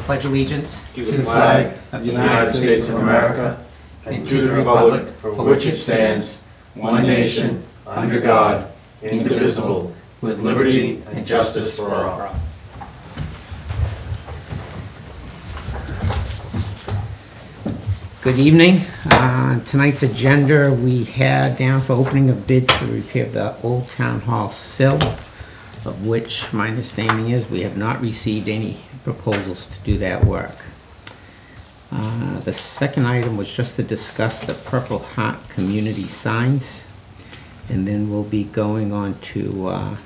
pledge allegiance to the flag of the United States of America and to the republic for which it stands, one nation, under God, indivisible, with liberty and justice for all. Good evening. Tonight's agenda, we had down for opening of bids for repair of the Old Town Hall sill, of which my understanding is we have not received any proposals to do that work. The second item was just to discuss the Purple Heart community signs, and then we'll be going on to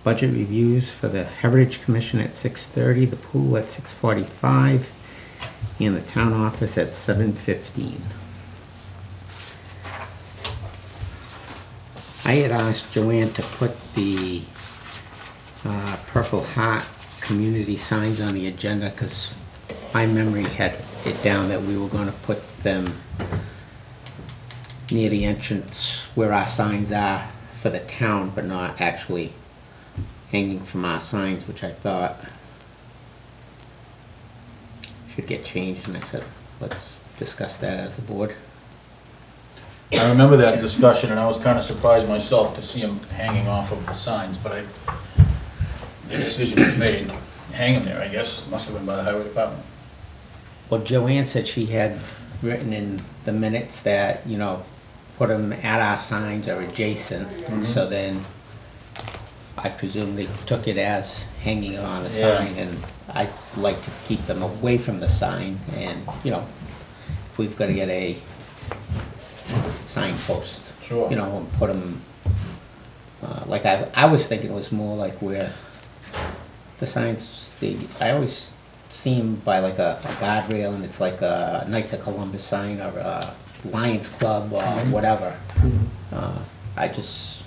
budget reviews for the Heritage Commission at 6:30, the pool at 6:45, and the town office at 7:15. I had asked Joanne to put the Purple Heart community signs on the agenda because my memory had it down that we were going to put them near the entrance where our signs are for the town, but not actually hanging from our signs, which I thought should get changed, and I said, let's discuss that as the board. I remember that discussion, and I was kind of surprised myself to see them hanging off of the signs, but the decision was made, hang them there, I guess, must have been by the highway department. Well, Joanne said she had written in the minutes that, you know, put them at our signs or adjacent, so then I presume they took it as hanging it on the sign, and I like to keep them away from the sign, and, you know, if we've got to get a sign post, Sure. you know, and put them, like I was thinking it was more like where the signs, I always see them by like a guardrail, and it's like a Knights of Columbus sign or a Lions Club or whatever. I just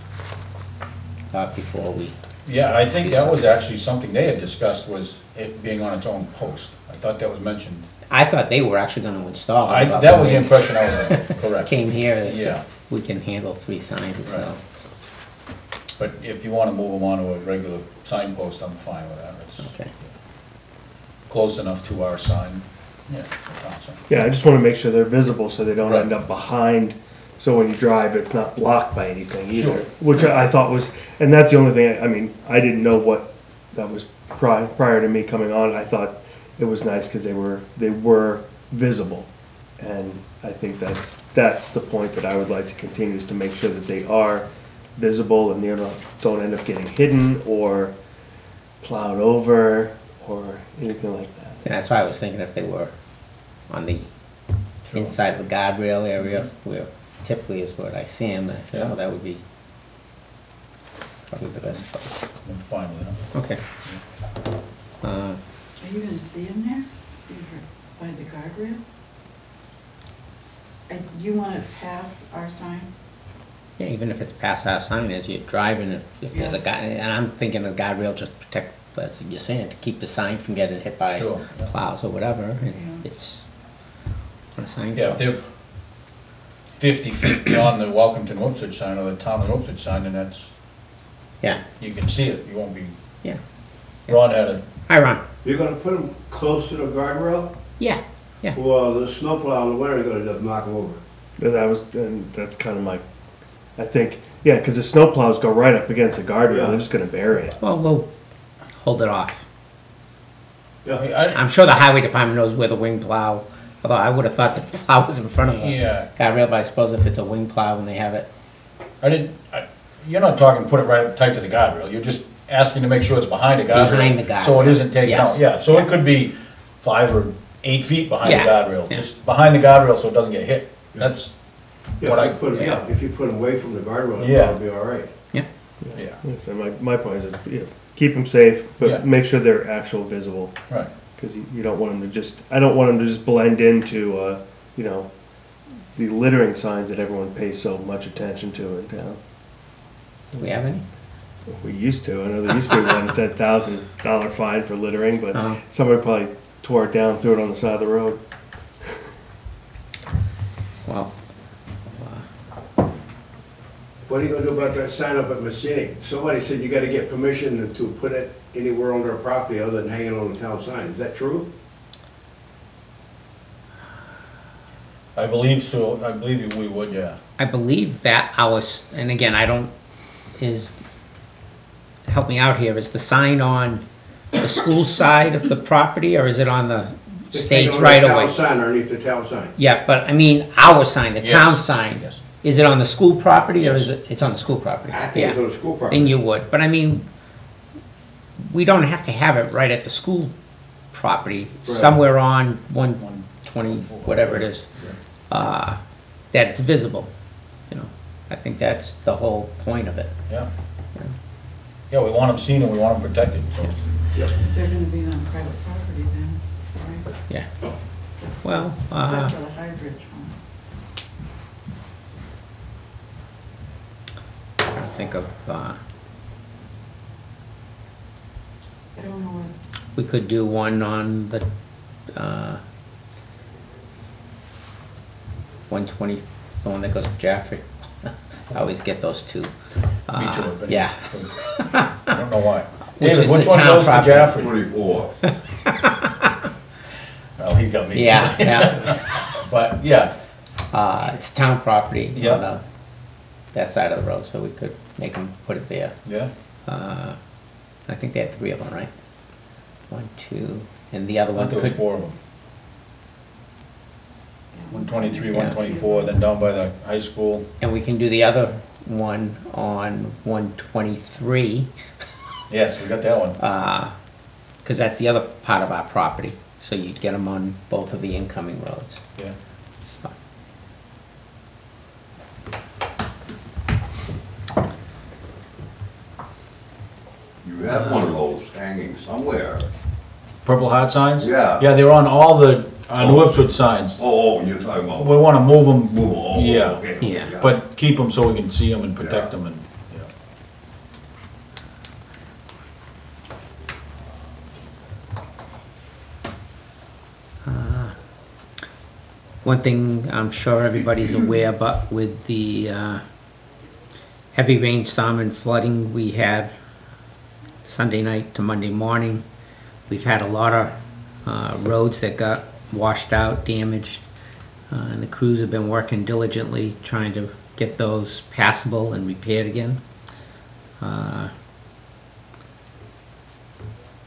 thought before we... Yeah, I think that was actually something they had discussed, was it being on its own post. I thought that was mentioned. I thought they were actually going to install it. but That was when the they impression I was under, correct. Came here, that Yeah. we can handle 3 signs and Right. stuff. But if you want to move them onto a regular signpost, I'm fine with that. It's Okay. close enough to our sign. Yeah, that's awesome. Yeah, I just want to make sure they're visible so they don't Right. end up behind, so when you drive, it's not blocked by anything either. Sure. Which I thought was, and that's the only thing, I mean, I didn't know what that was prior to me coming on. I thought it was nice because they were visible. And I think that's the point that I would like to continue, is to make sure that they are visible and they don't end up getting hidden or plowed over or anything like that. And that's why I was thinking if they were on the inside of the guardrail area, where typically is where I see them, I said, oh, that would be probably the best place. I'm fine with it. Okay. Are you gonna see them there? By the guardrail? And you want it past our sign? Yeah, even if it's past our sign as you're driving, if there's a guy, and I'm thinking a guardrail just protect, as you're saying, to keep the sign from getting hit by Sure, yeah. plows or whatever, and Yeah. it's on a sign. Yeah, if they're 50 feet beyond the Welcome to Ipswich sign or the Town of Ipswich sign, then that's, Yeah, you can see it, you won't be, yeah. Ron had a, Hi, Ron. You're gonna put them close to the guardrail? Yeah, yeah. Well, the snowplow in the winter, you're gonna just knock them over. And that's kind of my, I think, yeah, because the snowplows go right up against the guardrail, they're just gonna bury it. Well, we'll hold it off. Yeah. I'm sure the highway department knows where the wing plow, although I would have thought that the plow was in front of the Yeah. guardrail, but I suppose if it's a wing plow and they have it. you're not talking put it right up tight to the guardrail, you're just asking to make sure it's behind the guardrail. Behind the guardrail. So it isn't taken Yes. out, yeah, so it could be 5 or 8 feet behind the Yeah. guardrail, Yeah. just behind the guardrail so it doesn't get hit. That's Yeah, what I, if you put them away from the guardrail, it'll Yeah. probably be all right. yeah. So my point is, keep them safe, Yeah. but make sure they're actual visible. Right. Because you don't want them to just, I don't want them to just blend into, you know, the littering signs that everyone pays so much attention to in town. Do we have any? We used to. I know there used to be one that said $1,000 fine for littering, but Oh. somebody probably tore it down, threw it on the side of the road. Well, What are you gonna do about that sign up at Messini? Somebody said you gotta get permission to put it anywhere on their property other than hanging on the town sign. Is that true? I believe so, I believe we would, yeah. I believe that ours, and again, I don't, help me out here, is the sign on the school side of the property, or is it on the state right The away? town sign underneath the town sign. Yeah, but I mean, our sign, the town Yes. sign, Yes. is it on the school property, or is Yes. it's on the school property? I think it's Yeah. on the school property. Then you would, but I mean, we don't have to have it right at the school property, somewhere on 120, whatever it is, that it's visible, you know. I think that's the whole point of it. Yeah. Yeah, we want them seen and we want them protected, so. They're gonna be on private property then, right? Yeah, Except- well, Except for the High Bridge one. I think of, I don't know what, we could do one on the, 120, the one that goes to Jaffrey. I always get those two. Me too, but. Yeah. I don't know why. Which David, is which the one town goes to property. Jaffrey? 24. Well, he got me. Yeah, yeah. But, yeah, It's town property on Yeah. that side of the road, so we could make them put it there. yeah. I think they had 3 of them, right? 1, 2, and the other I one thought there was could, 4 of them. yeah. 123, Yeah. 124, then down by the high school. and we can do the other one on 123, Yes, we got that one. because that's the other part of our property. So you'd get them on both of the incoming roads. Yeah. So, You have one of those hanging somewhere. Purple Heart signs? Yeah. Yeah, they're on all the New Ipswich signs. Oh, you're talking about. We wanna move them. Move 'em. Oh, Yeah. okay, Yeah. got it. But keep them so we can see them and protect Yeah. them and, yeah. One thing I'm sure everybody's aware, but with the heavy rainstorm and flooding we had Sunday night to Monday morning, we've had a lot of roads that got washed out, damaged, and the crews have been working diligently trying to get those passable and repaired again. I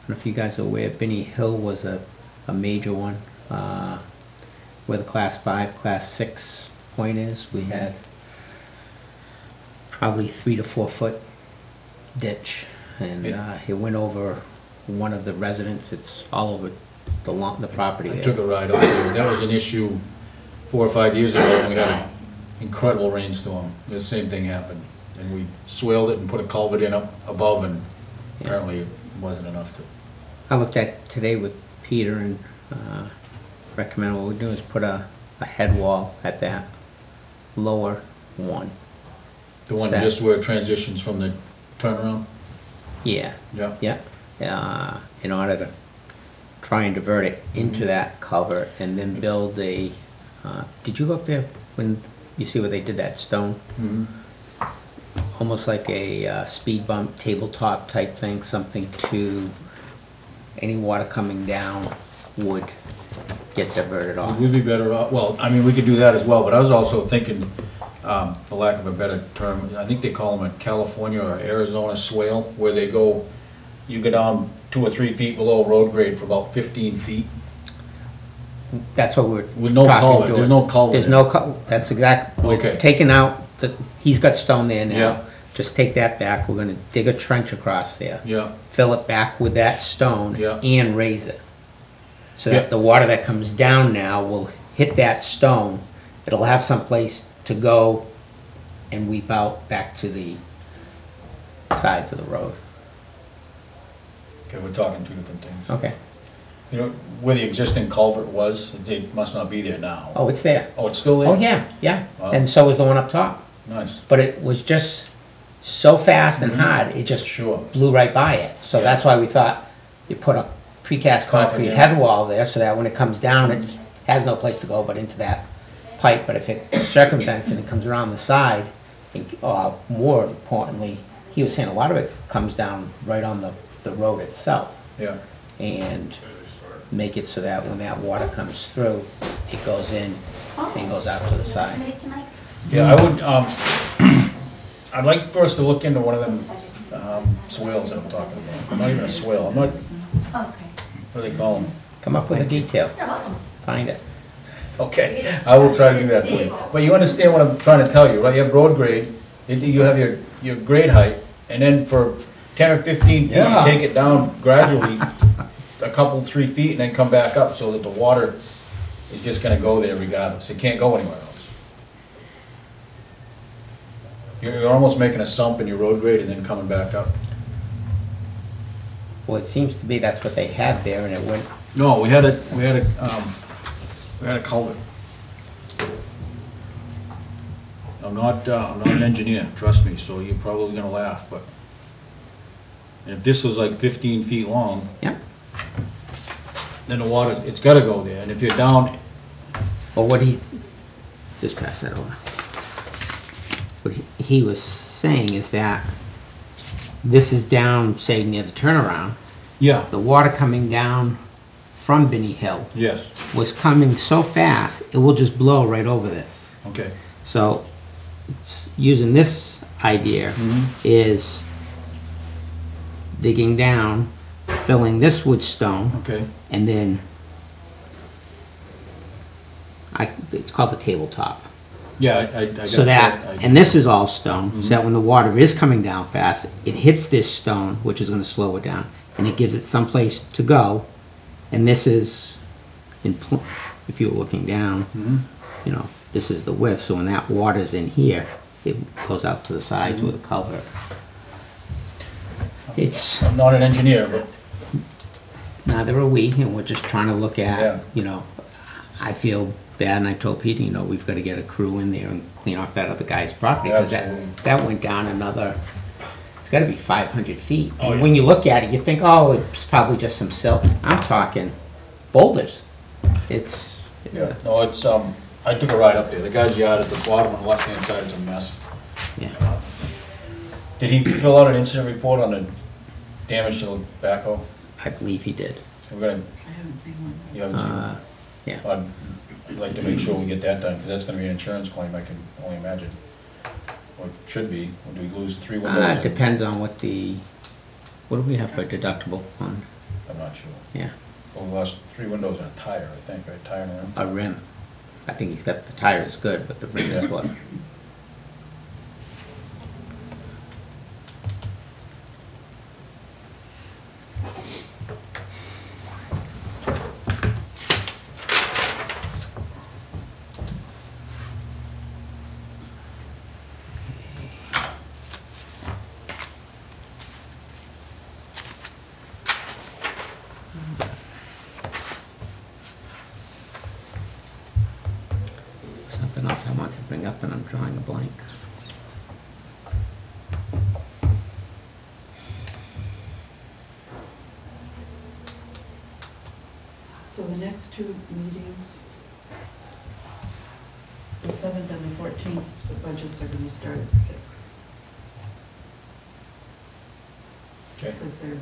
don't know if you guys are aware, Benny Hill was a major one. Where the class 5, class 6 point is, we had probably 3 to 4 foot ditch, and it went over one of the residents. It's all over the property I there. took a ride over there. That was an issue 4 or 5 years ago when we had an incredible rainstorm. The same thing happened. And we swelled it and put a culvert in up above, and apparently it wasn't enough to. I looked at today with Peter and recommend what we do is put a head wall at that lower one. The one Sad. just where it transitions from the turnaround? Yeah. Yeah. Yeah, in order to try and divert it into that culvert and then build a, did you go up there when, you see where they did that stone? Mhm. Almost like a speed bump tabletop type thing, something to, any water coming down would get diverted off. Would we be better off, well, I mean, we could do that as well, but I was also thinking, for lack of a better term, I think they call them a California or Arizona swale, where they go, you go down 2 or 3 feet below road grade for about 15 feet. That's what we're With no talking culvert, to there's it. no culvert There's in no that's exact, we're Okay. taking out, he's got stone there now. Yeah. Just take that back, we're gonna dig a trench across there. Yeah, Fill it back with that stone. Yeah. And raise it. So Yeah. that the water that comes down now will hit that stone, it'll have some place to go and weep out back to the sides of the road. okay, we're talking 2 different things. Okay, You know, where the existing culvert was, it must not be there now. oh, it's there. Oh, it's still there? Oh, yeah, yeah, Wow. and so is the one up top. Nice, But it was just so fast and Mhm. hard, it just sure. blew right by it. So Yeah. that's why we thought you put a precast concrete Yeah. head wall there so that when it comes down, it has no place to go but into that pipe. But if it circumvents and it comes around the side, more importantly, he was saying a lot of it comes down right on the road itself. Yeah, And make it so that when that water comes through, it goes in and goes out to the side. Yeah, I would, I'd like for us to look into one of them, swales that I'm talking about. Not even a swale, I'm not, what do they call them? Come up with a detail, find it. Okay, I will try to do that for you. But you understand what I'm trying to tell you, right? You have road grade, you have your grade height, and then for 10 or 15 feet, you Yeah. take it down gradually, a couple, 3 feet, and then come back up so that the water is just gonna go there regardless. It can't go anywhere else. You're almost making a sump in your road grade and then coming back up. Well, it seems to be that's what they had there, and it went, No, we had a culvert. I'm not an engineer, trust me, so you're probably gonna laugh, but if this was like 15 feet long, yep. then the water, it's gotta go there, and if you're down, Well, what he, just pass that over. What he was saying is that this is down, say, near the turnaround. yeah, The water coming down from Binney Hill yes, was coming so fast, it will just blow right over this. okay, So, using this idea is digging down, filling this with stone, okay, and then it's called the tabletop. yeah, I got So that, I- and this is all stone, so that when the water is coming down fast, it hits this stone, which is gonna slow it down, and it gives it someplace to go. And this is, if you were looking down, you know, this is the width, so when that water's in here, it goes out to the sides with a culvert. It's, I'm not an engineer, but, neither are we, and we're just trying to look Yeah. at, you know, I feel bad, and I told Peter, you know, we've gotta get a crew in there and clean off that other guy's property, because Absolutely. that went down another, it's gotta be 500 feet. Oh, And yeah. when you look at it, you think, oh, it's probably just some silt. I'm talking boulders. It's, yeah, no, it's, I took a ride up there, the guy's yard at the bottom on the left-hand side is a mess. yeah. Did he fill out an incident report on the damage to the backhoe? I believe he did. We're gonna, I haven't seen one. you haven't seen it? Yeah. I'd like to make sure we get that done, because that's gonna be an insurance claim, I can only imagine. Or it should be, or do we lose 3 windows? It depends on what do we have for deductible on, I'm not sure. yeah, Well, we lost 3 windows and a tire, I think, right, tire and rim? a rim. I think he's got, the tire is good, but the rim is what? Something else I want to bring up and I'm drawing a blank. So the next two meetings, the 7th and the 14th, the budgets are gonna start at 6. Okay. Because they're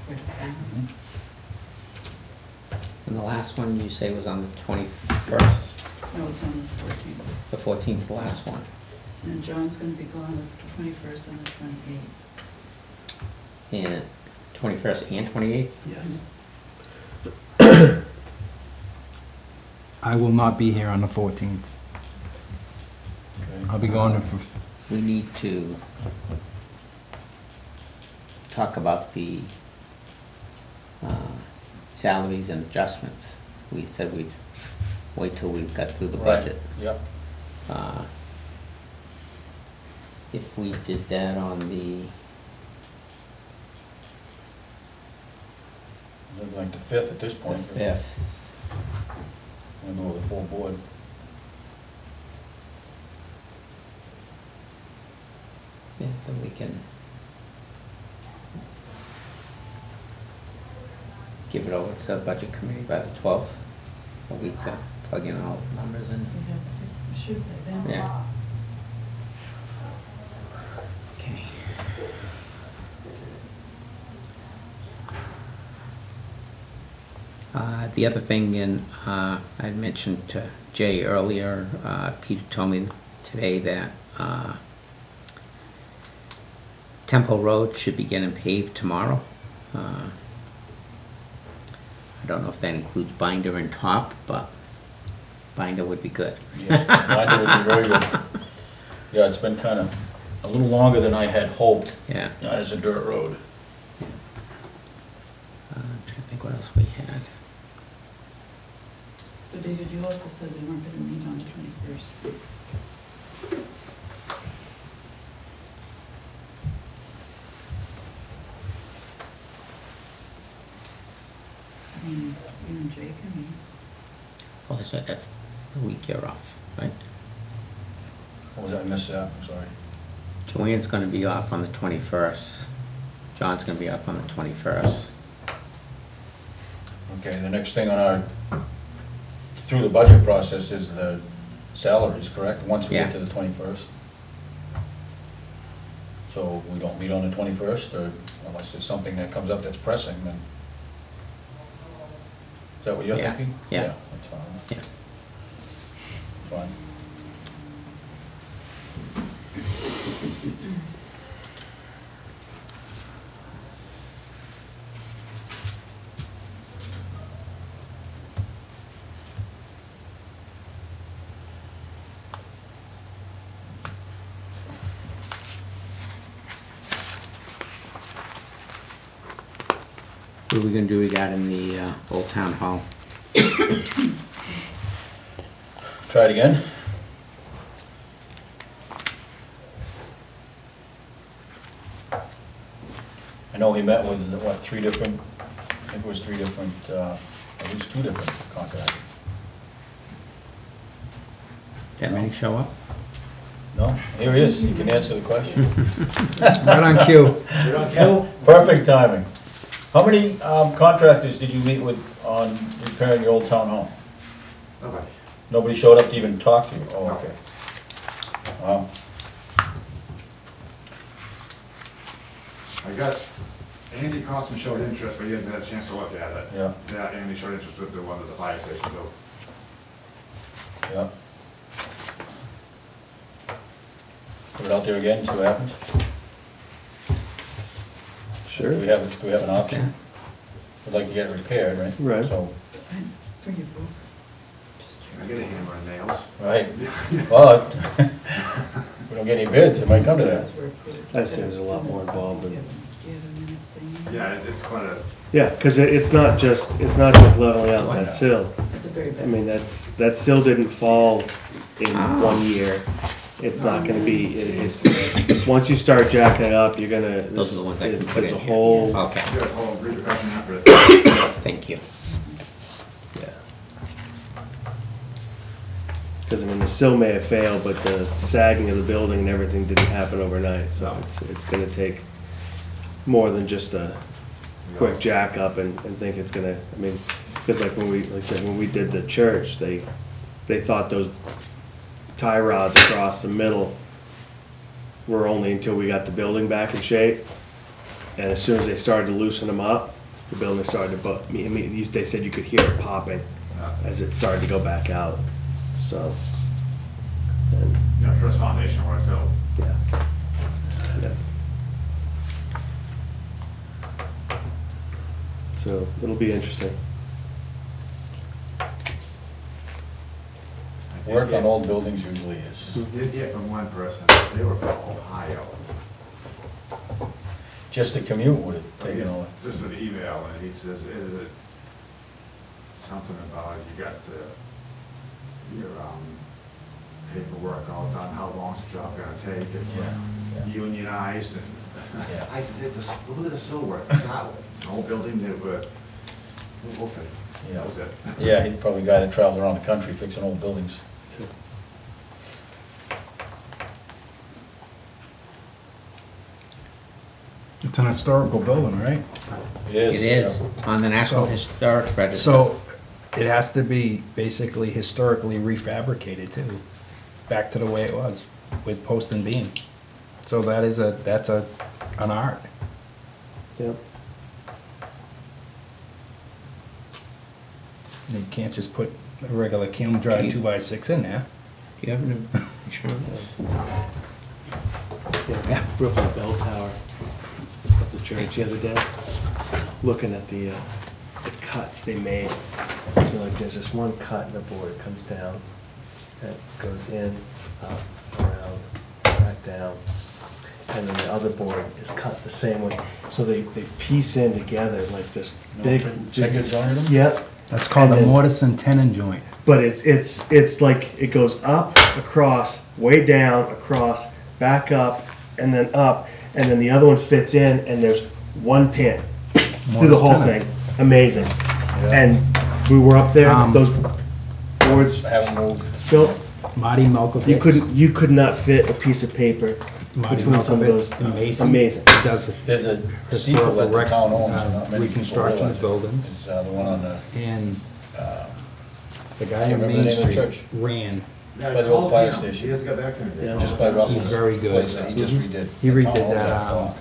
quite a bit. And the last one you say was on the 21st? No, it's on the 14th. The 14th's the last one. And John's gonna be gone the 21st and the 28th. And 21st and 28th? Yes. I will not be here on the 14th. Okay. I'll be gone for, We need to talk about the salaries and adjustments. We said we'd wait till we got through the Right, budget. Yep, If we did that on the, looking like the 5th at this the point. 5th, We'll go with the full board. yeah, then we can give it over to the budget committee by the 12th, a week to plug in all the numbers in. We have to shoot that then. Yeah. Okay. The other thing, I mentioned to Jay earlier, Peter told me today that Temple Road should be getting paved tomorrow. I don't know if that includes binder and top, but binder would be good. Yes, binder would be very good. Yeah, it's been kind of a little longer than I had hoped Yeah. as a dirt road. I'm trying to think what else we had. So David, you also said they weren't gonna meet on the 21st. I mean, you and Jay can meet. Oh, that's right, that's the week you're off, right? What was that? I missed that, I'm sorry. Joanne's gonna be off on the 21st. John's gonna be off on the 21st. Okay, the next thing on our, through the budget process is the salaries, correct? Once we get Yeah. to the 21st. So we don't meet on the 21st, or unless there's something that comes up that's pressing, then. Is that what you're Yeah, thinking? yeah. That's fine. Yeah. Fine. What are we gonna do regarding the Old Town Hall? Try it again. I know he met with, what, three different, I think it was three different, at least two different contractors. That many show up? No? Here he is, he can answer the question. Right on cue. Perfect timing. How many contractors did you meet with on repairing the old town hall? Nobody. Nobody showed up to even talk to you? Oh, okay. Wow. I guess Andy Costin showed interest, but he hadn't had a chance to look at it. Yeah. Yeah, Andy showed interest with the one at the fire station too. Yeah. Put it out there again, see what happens? Sure. Do we have an option? We'd like to get it repaired, right? Right. So, And for your book, just I get a hammer and nails. right. Well, we don't get any bids, it might come to that. That's where approved. I just think there's a lot more involved Do in you have a minute thing? Yeah, it's quite a, Yeah, because it's not just leveling out that sill. At the very back. I mean, that sill didn't fall in 1 year. It's not gonna be, it's, once you start jacking it up, you're gonna. Those are the ones I can put There's in a here. whole, Okay, you got a whole repercussion after it. thank you. yeah. Because I mean, the sill may have failed, but the sagging of the building and everything didn't happen overnight, so it's gonna take more than just a quick jack up and think it's gonna, I mean, because like I said, when we did the church, they thought those tie rods across the middle were only until we got the building back in shape. And as soon as they started to loosen them up, the building started to, they said you could hear it popping as it started to go back out, so. And, Yeah, trust foundation work too. yeah. Yeah. So, it'll be interesting. Work on old buildings usually is. Did hear from one person, they were from Ohio. Just the commute would have taken all. Just an email, and he says, is it something about you got your paperwork all done, how long's the job gonna take, and unionized, and Yeah. I said, look at the still work to start with. It's an old building that were, okay, Yeah. that was it. Yeah, he's probably a guy that traveled around the country fixing old buildings. It's an historical building, right? It is. It is, on the National So- Historic Register. So it has to be basically historically refabricated too, back to the way it was with post and beam. So that's an art. Yep. You can't just put a regular kiln drive 2x6 in there. Do you have an insurance? Yeah, Brooklyn Bell Tower of the church the other day, looking at the cuts they made. So like there's this one cut in the board, it comes down, that goes in, up, around, back down. And then the other board is cut the same way. So they piece in together like this big. Check it, join them? Yep. That's called And a then- mortise and tenon joint. But it's like it goes up, across, way down, across, back up, and then up, and then the other one fits in, and there's one pin through the Mortise whole tenon. thing. Amazing. And we were up there, those boards Haven't moved. built. Marty Malkovich. You could not fit a piece of paper Marty between some of those. Malkovich, amazing. Amazing. He does it. There's a steeple that the town owns, not many people Reconstruction realize it. buildings. It's the one on the, And the guy Can't on remember Main the name of the Street church. ran. Yeah, By I the old called fire him. station. He hasn't got back to me yet. Yeah. just by Russell's very good. place that he just redid. He The redid town owns that, block.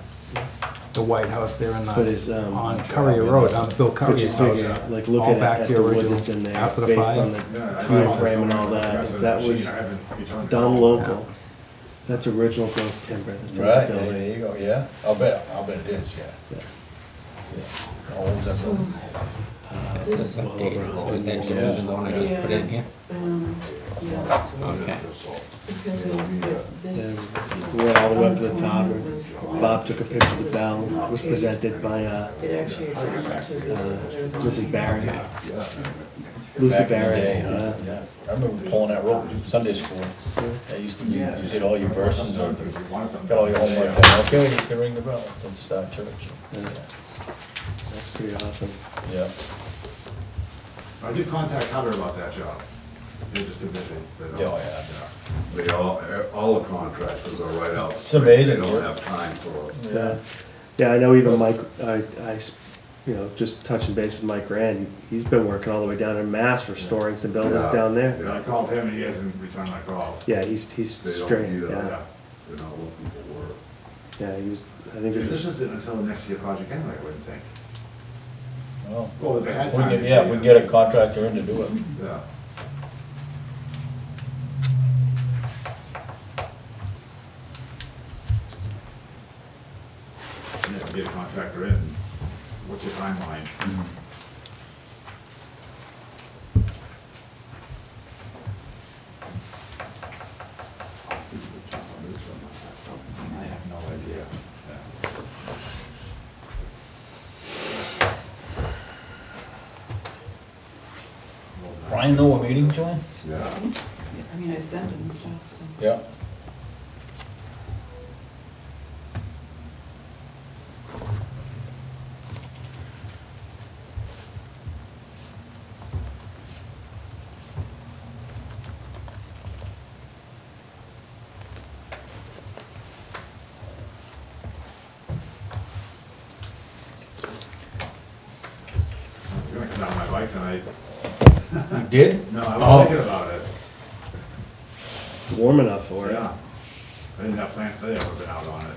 The White House there on But it's, on Courier Road, on Bill But you Courier's figure, house. like All looking back at to the the wood original, that's in there, after the based fire. on the Yeah, I time know. frame and all I that, was that machine, was I haven't returned done calls. local. That's original growth timber that's in the Right, yeah, building. there you go, yeah. I'll bet it is, yeah. Yeah. How old is that So, building? That's the Well, update. over So is that just Yeah. the one I just put in here? yeah, Okay. because of this. We went all the way up to the top. was- Bob took a picture of the bell, it was presented by, It actually adjourned to this other. Mrs. Barry. Back Lucy in the Barry, day, yeah. Yeah, I remember pulling that rope, Sunday school. I used to, you did all your verses or If you want something. got all your homework done. Okay, you can ring the bell to start church. That's pretty awesome. Yeah. I did contact Hunter about that job. They're just too busy. They don't- Oh, yeah. They all the contractors are right out. It's amazing, They don't yeah. have time for it. Yeah, yeah, I know even Mike, just touching base with Mike Rand, he's been working all the way down in Mass restoring some buildings Yeah. down there. Yeah, I called him and he hasn't returned my calls. Yeah, he's They don't straight, need it. yeah, They're not looking for work. yeah, he was, I think it This was, isn't until the next year project anyway, I wouldn't think. Well, Well, they had we time. can, yeah, we can get a contractor in to do it. Yeah. Yeah, get a contractor in. What's your timeline? I have no idea. Brian know what meeting, Joanne? Yeah. I mean, I sent him stuff, so. Yeah. I'm gonna come down on my bike tonight. You did? No, I Oh. was thinking about it. it's warm enough for it. Yeah. I didn't have plans today, I would've been out on it.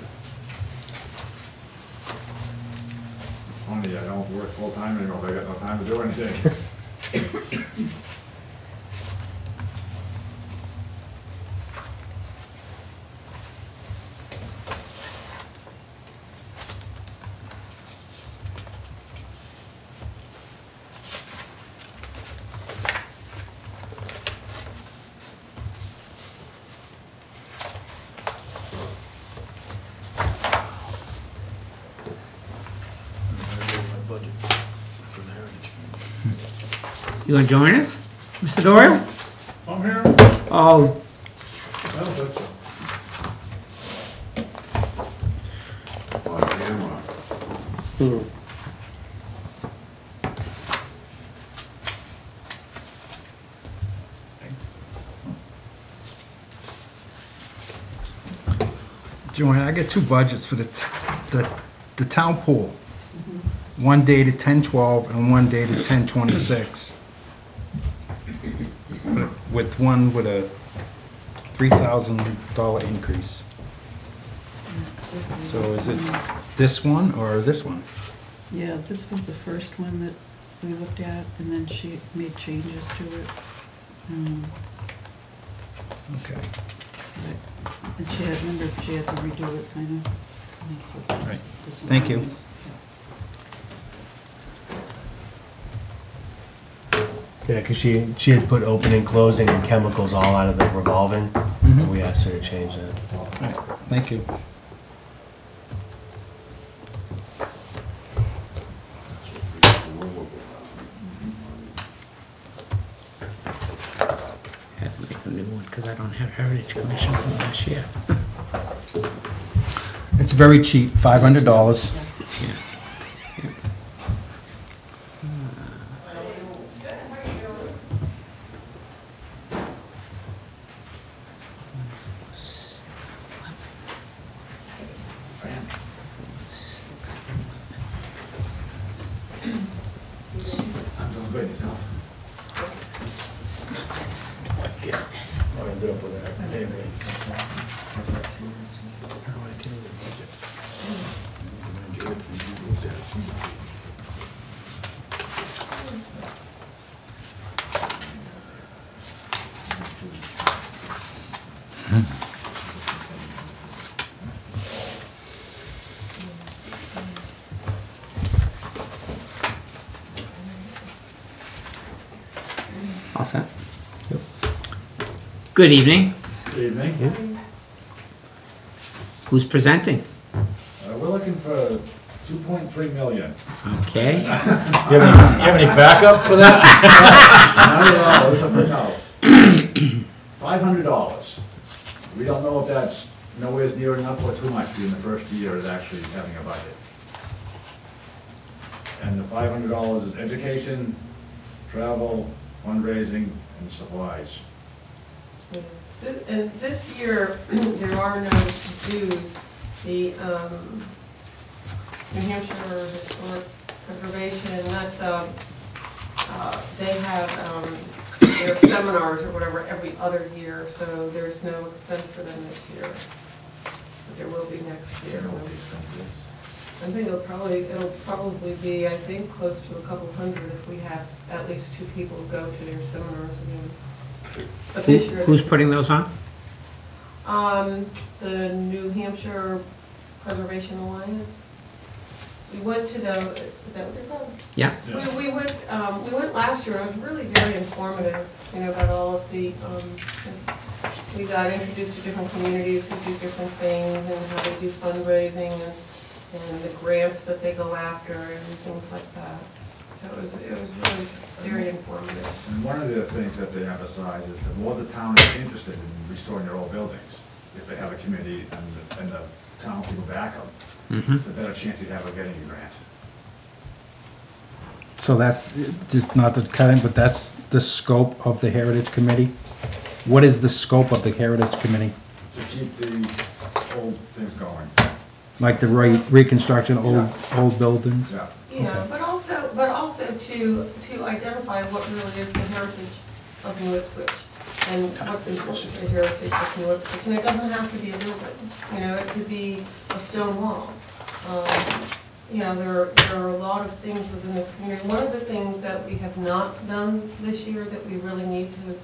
Funny, I don't work full-time anymore, but I got no time to do anything. You gonna join us, Mr. Doyle? I'm here. Oh, I don't think so. On camera. Hmm. Joanne, I get two budgets for the town pool. One dated 10/12 and one dated 10/26. With one with a $3,000 increase. So is it this one or this one? Yeah, this was the first one that we looked at, and then she made changes to it. Okay. And she had, remember, she had to redo it, kind of. And that's what this- Right. this Thank line you. is. Yeah, because she had put opening, closing, and chemicals all out of the revolving. Mhm. We asked her to change that. Right, thank you. Had to make a new one because I don't have Heritage Commission from last year. It's very cheap, $500. Yeah. Yeah. I'm doing good, yourself? I ended up with that anyway. All set? Good evening. Good evening. Who's presenting? We're looking for 2.3 million. Okay. You have any backup for that? $500. We don't know if that's nowhere near enough or too much in the first year of actually having a budget. And the $500 is education, travel, fundraising, and supplies. And this year, there are no dues. The New Hampshire Historic Preservation, and that's, they have their seminars or whatever every other year, so there's no expense for them this year. But there will be next year. I think it'll probably be, I think, close to a couple hundred if we have at least 2 people go to their seminars again. But this year, Who's putting those on? the New Hampshire Preservation Alliance. We went to the, is that what they're called? Yeah. We went last year, it was really very informative, you know, about all of the, we got introduced to different communities who do different things and how they do fundraising and the grants that they go after and things like that. So it was really very informative. And one of the things that they emphasize is the more the town is interested in restoring their old buildings, if they have a committee and the town people back them, the better chance you have of getting a grant. So that's, just not to cut in, but that's the scope of the Heritage Committee? What is the scope of the Heritage Committee? To keep the old things going. Like the reconstruction, old buildings? Yeah. Yeah, but also to identify what really is the heritage of New Ipswich and what's important to the heritage of New Ipswich. And it doesn't have to be a building, you know, it could be a stone wall. You know, there are a lot of things within this community. One of the things that we have not done this year that we really need to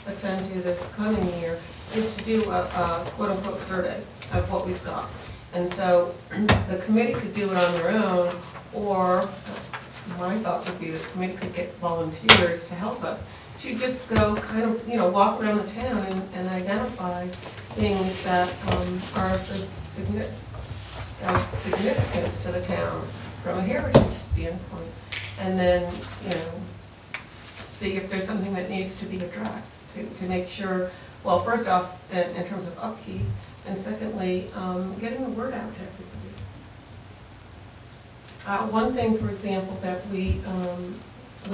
attend to this coming year is to do a quote-unquote survey of what we've got. And so the committee could do it on their own, or my thought would be the committee could get volunteers to help us to just go kind of, you know, walk around the town and identify things that are of significance to the town from a heritage standpoint. And then, you know, see if there's something that needs to be addressed to make sure, well, first off, in terms of upkeep, and secondly, getting the word out to everybody. One thing, for example, that we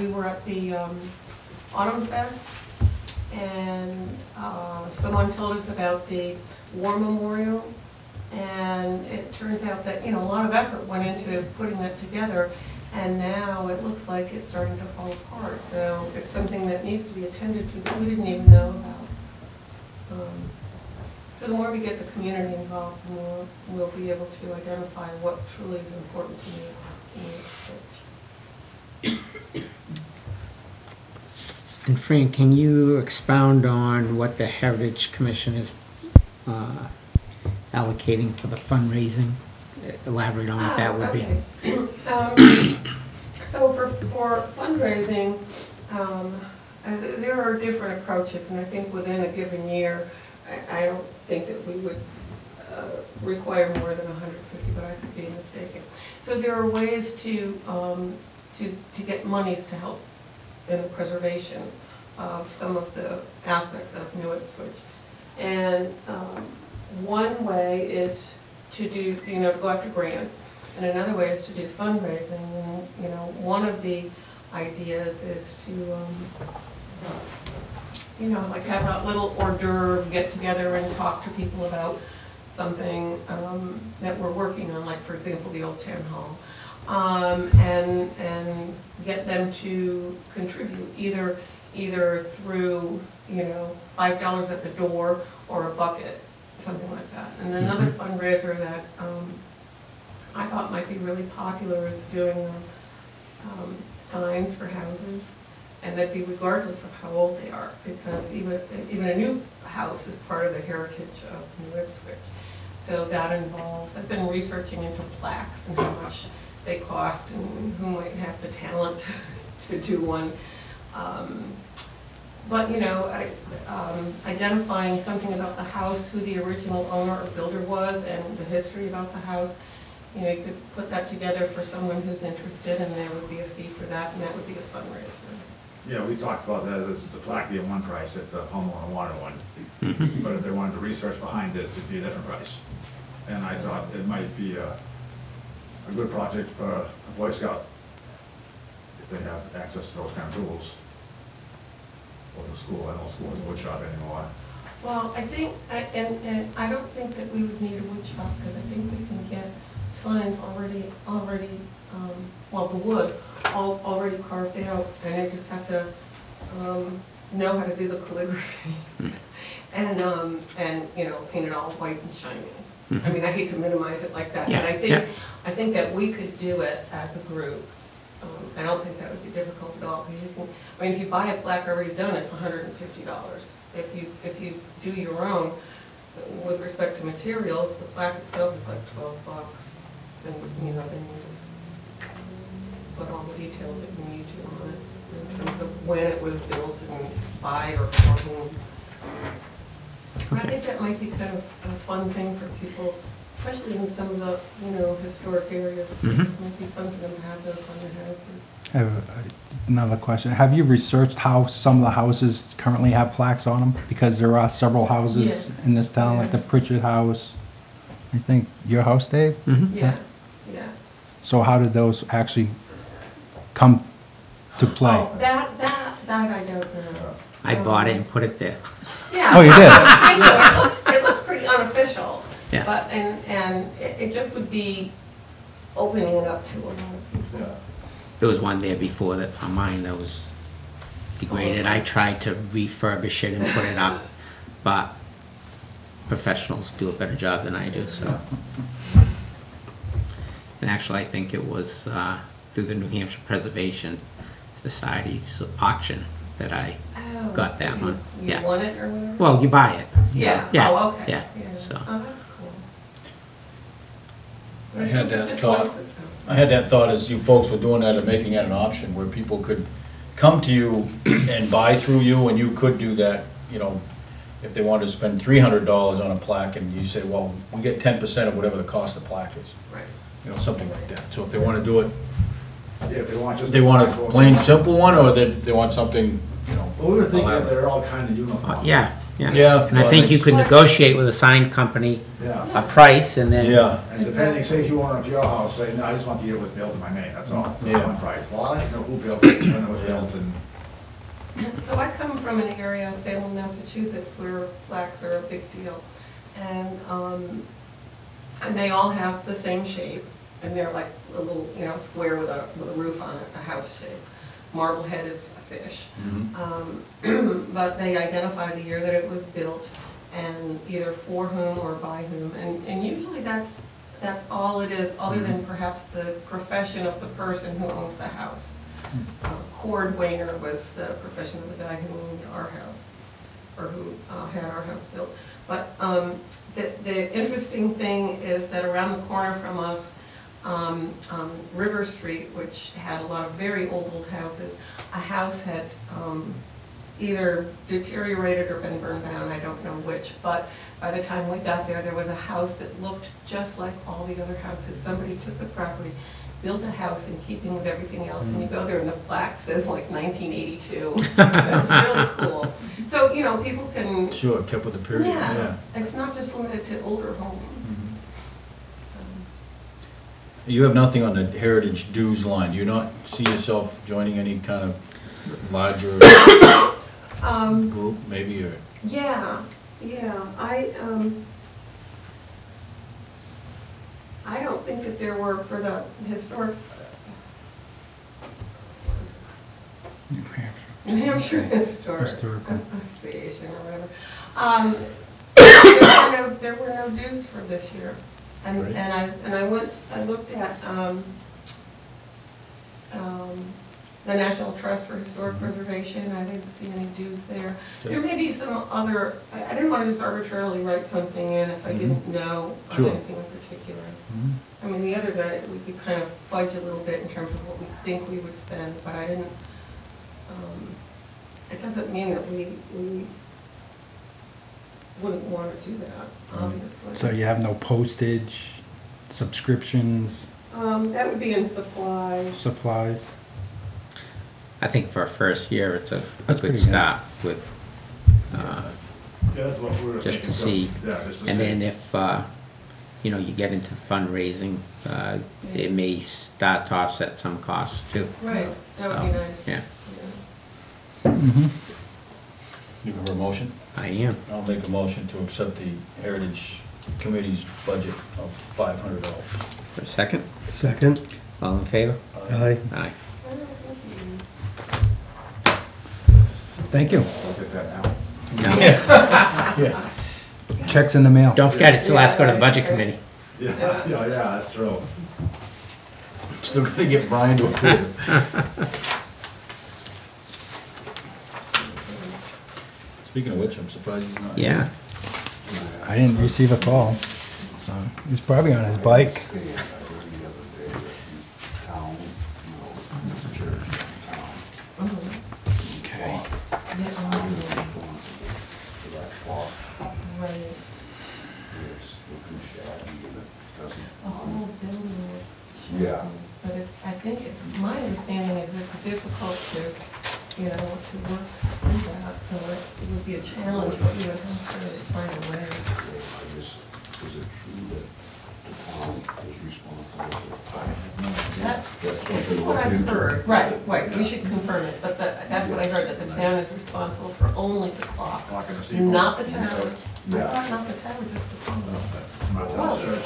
were at the Autumn Fest, and someone told us about the War Memorial, and it turns out that, you know, a lot of effort went into putting that together, and now it looks like it's starting to fall apart. So it's something that needs to be attended to that we didn't even know about. So the more we get the community involved, the more we'll be able to identify what truly is important to me in the church. And Fran, can you expound on what the Heritage Commission is allocating for the fundraising? Elaborate on what that would be. So for fundraising, there are different approaches, and I think within a given year, I don't think that we would require more than 150, but I could be mistaken. So there are ways to get monies to help in the preservation of some of the aspects of New Ipswich. And one way is to do, go after grants, and another way is to do fundraising. And, one of the ideas is to, like have a little hors d'oeuvre, get together and talk to people about something that we're working on, like for example, the Old Town Hall, and get them to contribute either through, $5 at the door or a bucket, something like that. And another fundraiser that I thought might be really popular is doing signs for houses, and that'd be regardless of how old they are, because even a new house is part of the heritage of New Ipswich. So that involves, I've been researching into plaques and how much they cost and who might have the talent to do one. But identifying something about the house, who the original owner or builder was, and the history about the house, you could put that together for someone who's interested, and there would be a fee for that, and that would be a fundraiser. Yeah, we talked about that, as the plaque being one price at the homeowner wanted one, but if they wanted the research behind it, it'd be a different price. And I thought it might be a good project for a Boy Scout, if they have access to those kind of tools. Or the school, I know school is a wood shop anymore. Well, I think, and I don't think that we would need a wood shop, because I think we can get signs already, well, the wood already carved out, and they just have to know how to do the calligraphy and paint it all white and shiny. I mean, I hate to minimize it like that, but I think that we could do it as a group. I don't think that would be difficult at all, because if you buy a plaque already done, it's $150. If you do your own, with respect to materials, the plaque itself is like $12. And then you just put all the details that you need to on it, in terms of when it was built and by or for whom. I think that might be kind of a fun thing for people, especially in some of the, historic areas. It might be fun for them to have those on their houses. I have another question. Have you researched how some of the houses currently have plaques on them? Because there are several houses in this town, like the Pritchard House. I think your house, Dave? Yeah. So how did those actually come to play? Oh, that I don't know. I bought it and put it there. Yeah. Oh, you did? It looks pretty unofficial. Yeah. But, and it just would be opening it up to a lot of people. Yeah. There was one there before that, on mine, that was degraded. I tried to refurbish it and put it up, but professionals do a better job than I do, so. And actually, I think it was through the New Hampshire Preservation Society's auction that I got that one. You won it or whatever? Well, you buy it. Yeah. Yeah. Oh, okay. Yeah. So. Oh, that's cool. I had that thought as you folks were doing that and making that an option where people could come to you and buy through you, and you could do that, if they wanted to spend $300 on a plaque, and you say, well, we get 10% of whatever the cost of the plaque is. Right. Something like that. So if they want to do it, Yeah, if they want just. they want a plain simple one, or they want something, Well, we were thinking that they're all kind of uniform. Yeah. Yeah, And I well, think you it's- could negotiate with a sign company Yeah. a price, and then. yeah. And depending, say if you want it for your house, say, no, I just want the year it was built in my name, that's all. That's Yeah. one price. Well, I don't know who built it, when it was built, and So I come from an area, Salem, Massachusetts, where plaques are a big deal. And they all have the same shape, and they're like a little, square with a roof on it, a house shape. Marblehead is a fish. But they identify the year that it was built, and either for whom or by whom. And usually that's all it is, other than perhaps the profession of the person who owns the house. cordwainer was the profession of the guy who owned our house, or who had our house built. But the interesting thing is that around the corner from us, River Street, which had a lot of very old houses, a house had either deteriorated or been burned down, I don't know which, but by the time we got there, there was a house that looked just like all the other houses. Somebody took the property, built a house in keeping with everything else, and you go there and the plaque says like 1982. It's really cool. So, you know, people can, Sure, kept with the period, yeah, yeah. it's not just limited to older homes. So, You have nothing on the heritage dues line. Do you not see yourself joining any kind of larger group, maybe, or? yeah, I don't think that there were for the historic, what is it? New Hampshire. New Hampshire Historical Historical. Association or whatever. There were no dues for this year. And, Right. and I looked at, the National Trust for Historic Preservation, I didn't see any dues there. Okay. There may be some other, I didn't want to just arbitrarily write something in if I didn't know Sure. anything in particular. Mhm. I mean, the others, we could kind of fudge a little bit in terms of what we think we would spend, but I didn't, it doesn't mean that we wouldn't want to do that, obviously. So you have no postage, subscriptions, That would be in supplies. supplies? I think for a first year, it's a That's good pretty good. start with, Yeah, that's what we were just to thinking, see. so, yeah, just to And see. then if, you know, you get into fundraising, it may start to offset some costs too. Right, that would be So, nice. yeah. Mm-hmm. You have a motion? I am. I'll make a motion to accept the Heritage Committee's budget of $500. For a second, Second? all in favor? Aye. Aye. Oh, Thank thank you. you. Look at that now. No, Yeah. Checks in the mail. don't forget, it still has to go to the budget committee. Yeah, yeah, that's true. Still gonna get Brian to approve. Speaking of which, I'm surprised he's not. Yeah, I didn't receive a call, so he's probably on his bike. Okay. Right. The whole building looks shabby. Yeah. But it's, I think it's, my understanding is it's difficult to, you know, to work through that, so it would be a challenge, but we would have to find a way. Is it true that the town is responsible for That's, That's this is something to what look I've into. heard, right, we should confirm it, but that's what I heard, that the town is responsible for only the clock, Clock and the steeple. not the tower. I Yeah. thought not the tower, just the clock. My town Well, church.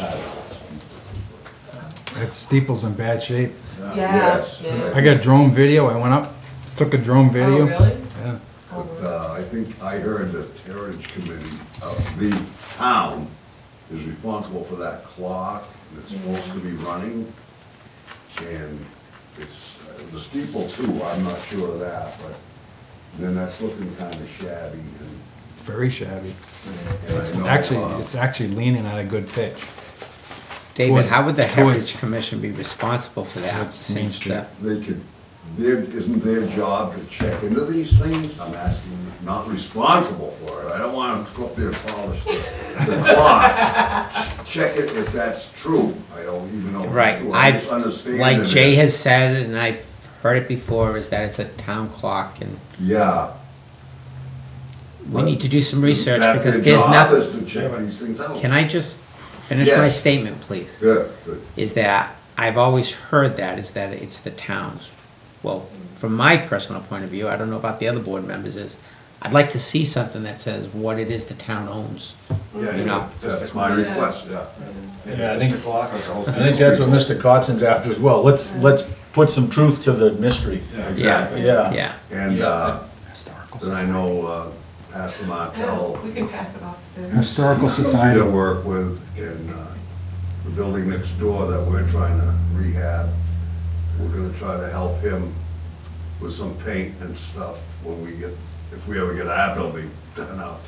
That steeple's in bad shape. Yeah, Yes. yeah. I got drone video. I went up, took a drone Oh, video. really? Yeah. Oh, But I think I heard the Heritage Committee of the town is responsible for that clock, and it's supposed to be running. And it's, the steeple too, I'm not sure of that, but then that's looking kind of shabby and. Very shabby. and I know, It's actually leaning at a good pitch. David, Towards- how would the towards- Heritage Commission be responsible for that, Towards Main since Street. the, They could, isn't their job to check into these things? I'm asking, not responsible for it, I don't want them to go up there and polish the clock. Check it if that's true, I don't even know. if it's right, true. I just I've, understand like it Jay is. has said, and I've heard it before, is that it's a town clock, and Yeah. we need to do some research, That because their there's job nothing. is to check these things out. Can I just finish my Yes. statement, please? Good, good. Is that, I've always heard that, is that it's the towns. Well, from my personal point of view, I don't know about the other board members, is I'd like to see something that says what it is the town owns. Yeah, You know. That's my request. Yeah. Yeah, I think- The clock or the whole I think that's what Mr. Cotson's after as well. Let's put some truth to the mystery. Yeah, Yeah, exactly. yeah. And, Yeah. then I know, Pastor Martell. We can pass it off to them. Historical To Society. work with in the building next door that we're trying to rehab. We're gonna try to help him with some paint and stuff when we get, if we ever get our building done up.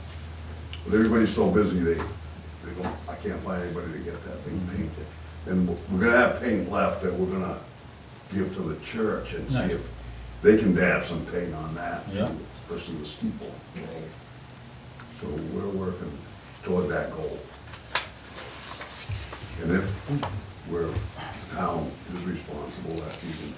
But everybody's so busy, they don't, I can't find anybody to get that thing painted. And we're gonna have paint left that we're gonna give to the church and see Nice. if they can dab some paint on that, Yeah. especially the steeple. Nice. So we're working toward that goal. And if we're, the town is responsible, that's even.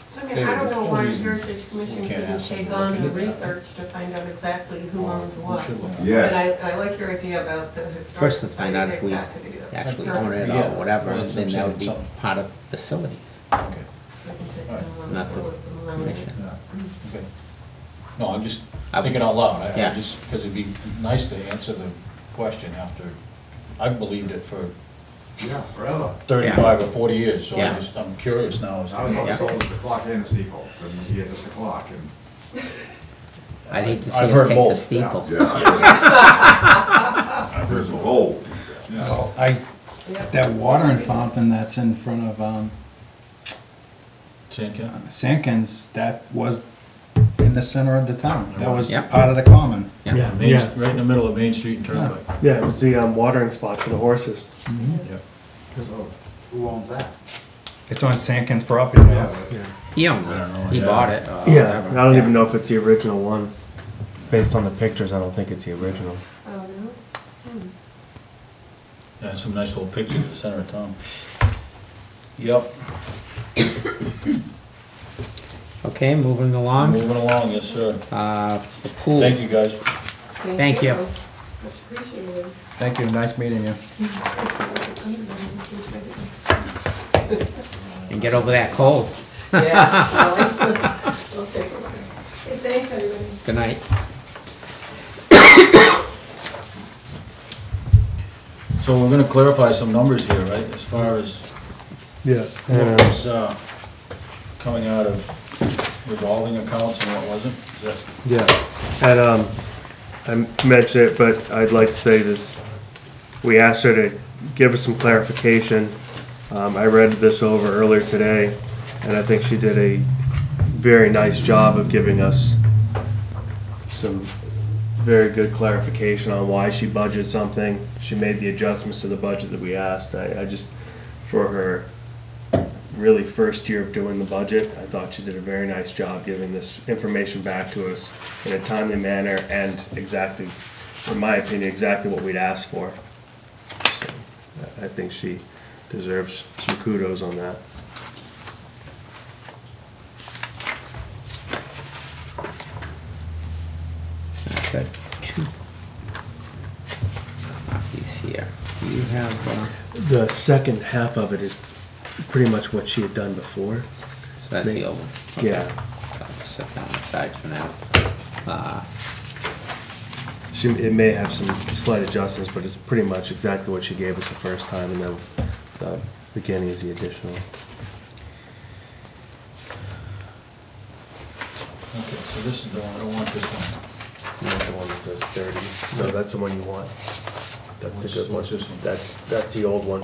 So I mean, I don't know why Heritage Commission We can't couldn't ask them take to on look the into that. research to find out exactly who owns We what. should look at Yes. And I like your idea about the historic First, let's find society, out if they've we got to do that. actually Perfect. own it Yeah. or whatever, Well, and that's what then I'm that would be saying, part of facilities. Okay. So we can take All right. them on Not as the well as the eliminate. commission. Yeah. Okay. No, I'm just I- thinking out loud, I Yeah. just, because it'd be nice to answer the question after, I've believed it for Yeah, forever. 35 or 40 years, so Yeah. I'm curious now. as I was to- always told it was the clock and the steeple, and you get the clock, and I'd hate to see I've us heard take the both, steeple. Yeah. There's a hole. Yeah. Well, Yep. that watering fountain that's in front of, Sand can? Sankins, that was in the center of the town. That was Yep. part of the common. Yeah, Main- yeah, Right in the middle of Main Street and Turnpike. yeah, it was the watering spot for the horses. Yeah. so who owns that? It's on Sankins property now. He owned I don't know, it, he yeah. bought it. Yeah, whatever. I don't even know if it's the original one. Based on the pictures, I don't think it's the original. Oh, no? Yeah, some nice little pictures of the center of town. Yep, Okay, moving along, moving along, yes, sir. the pool. Thank you, guys. Thank you. Much appreciated. Thank you, nice meeting you. And get over that cold. Yeah, well, we'll take it. Hey, thanks, everybody. Good night. So we're gonna clarify some numbers here, right, as far as Yeah. what was coming out of revolving accounts and what wasn't? Is that- Yeah, and I mentioned it, but I'd like to say this. We asked her to give us some clarification. I read this over earlier today, and I think she did a very nice job of giving us some very good clarification on why she budgeted something. She made the adjustments to the budget that we asked. I just, for her really first year of doing the budget, I thought she did a very nice job giving this information back to us in a timely manner and exactly, in my opinion, exactly what we'd asked for. So, I think she deserves some kudos on that. I've got two copies here. Do you have, The second half of it is pretty much what she had done before. so that's the old one? Okay. Yeah. I'll set that on the side for now. It may have some slight adjustments, but it's pretty much exactly what she gave us the first time, and then the beginning is the additional. Okay, so this is the one, I don't want this one. The one that says 30, so that's the one you want. That's a good one. What's this one? That's the old one.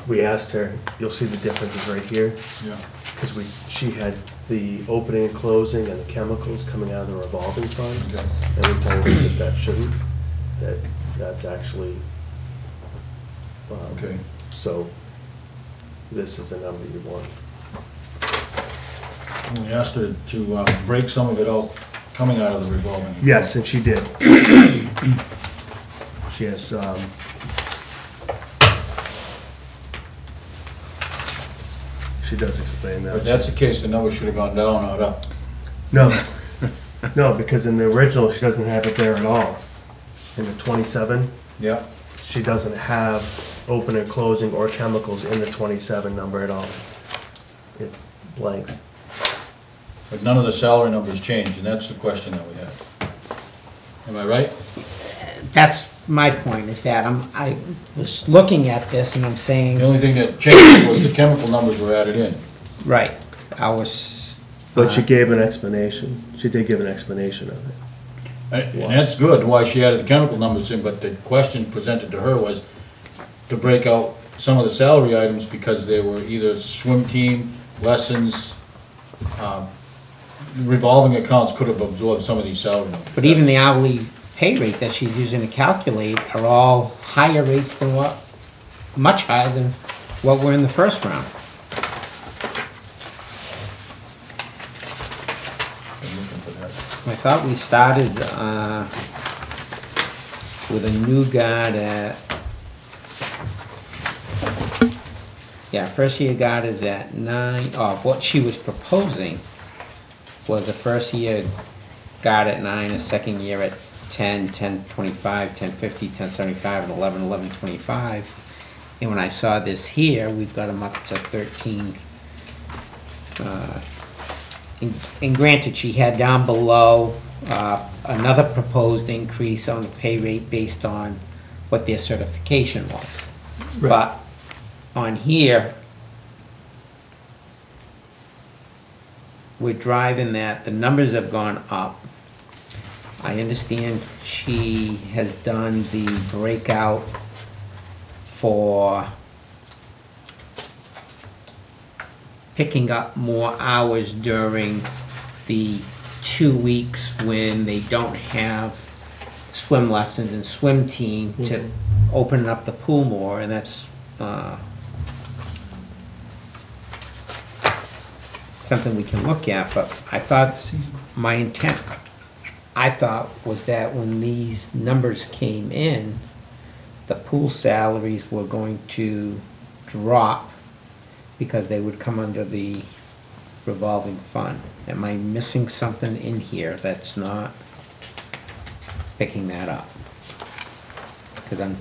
We asked her, you'll see the differences right here, Yeah. because she had the opening and closing and the chemicals coming out of the revolving fund. Okay. And we told her that shouldn't, that's actually. Okay. So, this is the number you want. We asked her to break some of it out, coming out of the revolving. Yes, and she did. She has, she does explain that. But that's the case, the number should have gone down, not up. No, no, because in the original, she doesn't have it there at all. In the 27, Yeah. she doesn't have open and closing or chemicals in the 27 number at all. It's blanks. But none of the salary numbers changed, and that's the question that we had. Am I right? That's my point, is that I was looking at this and I'm The saying, only thing that changed was the chemical numbers were added in. right, I was. But she gave an explanation. She did give an explanation of it. And that's good, why she added the chemical numbers in, but the question presented to her was to break out some of the salary items because they were either swim team, lessons, revolving accounts could have absorbed some of these salary. But even the hourly pay rate that she's using to calculate are all higher rates than much higher than what were in the first round. I thought we started, with a new guard at, first year guard is at 9, what she was proposing was a first year guard at 9, a second year at 10, 10.25, 10.50, 10.75, and 11, 11.25. And when I saw this here, we've got them up to 13. And granted, she had down below another proposed increase on the pay rate based on what their certification was. Right. But on here, we're driving that, the numbers have gone up. I understand she has done the breakout for picking up more hours during the 2 weeks when they don't have swim lessons and swim team to open up the pool more, and that's something we can look at. But I thought my intent, was that when these numbers came in, the pool salaries were going to drop because they would come under the revolving fund. Am I missing something in here that's not picking that up? Because on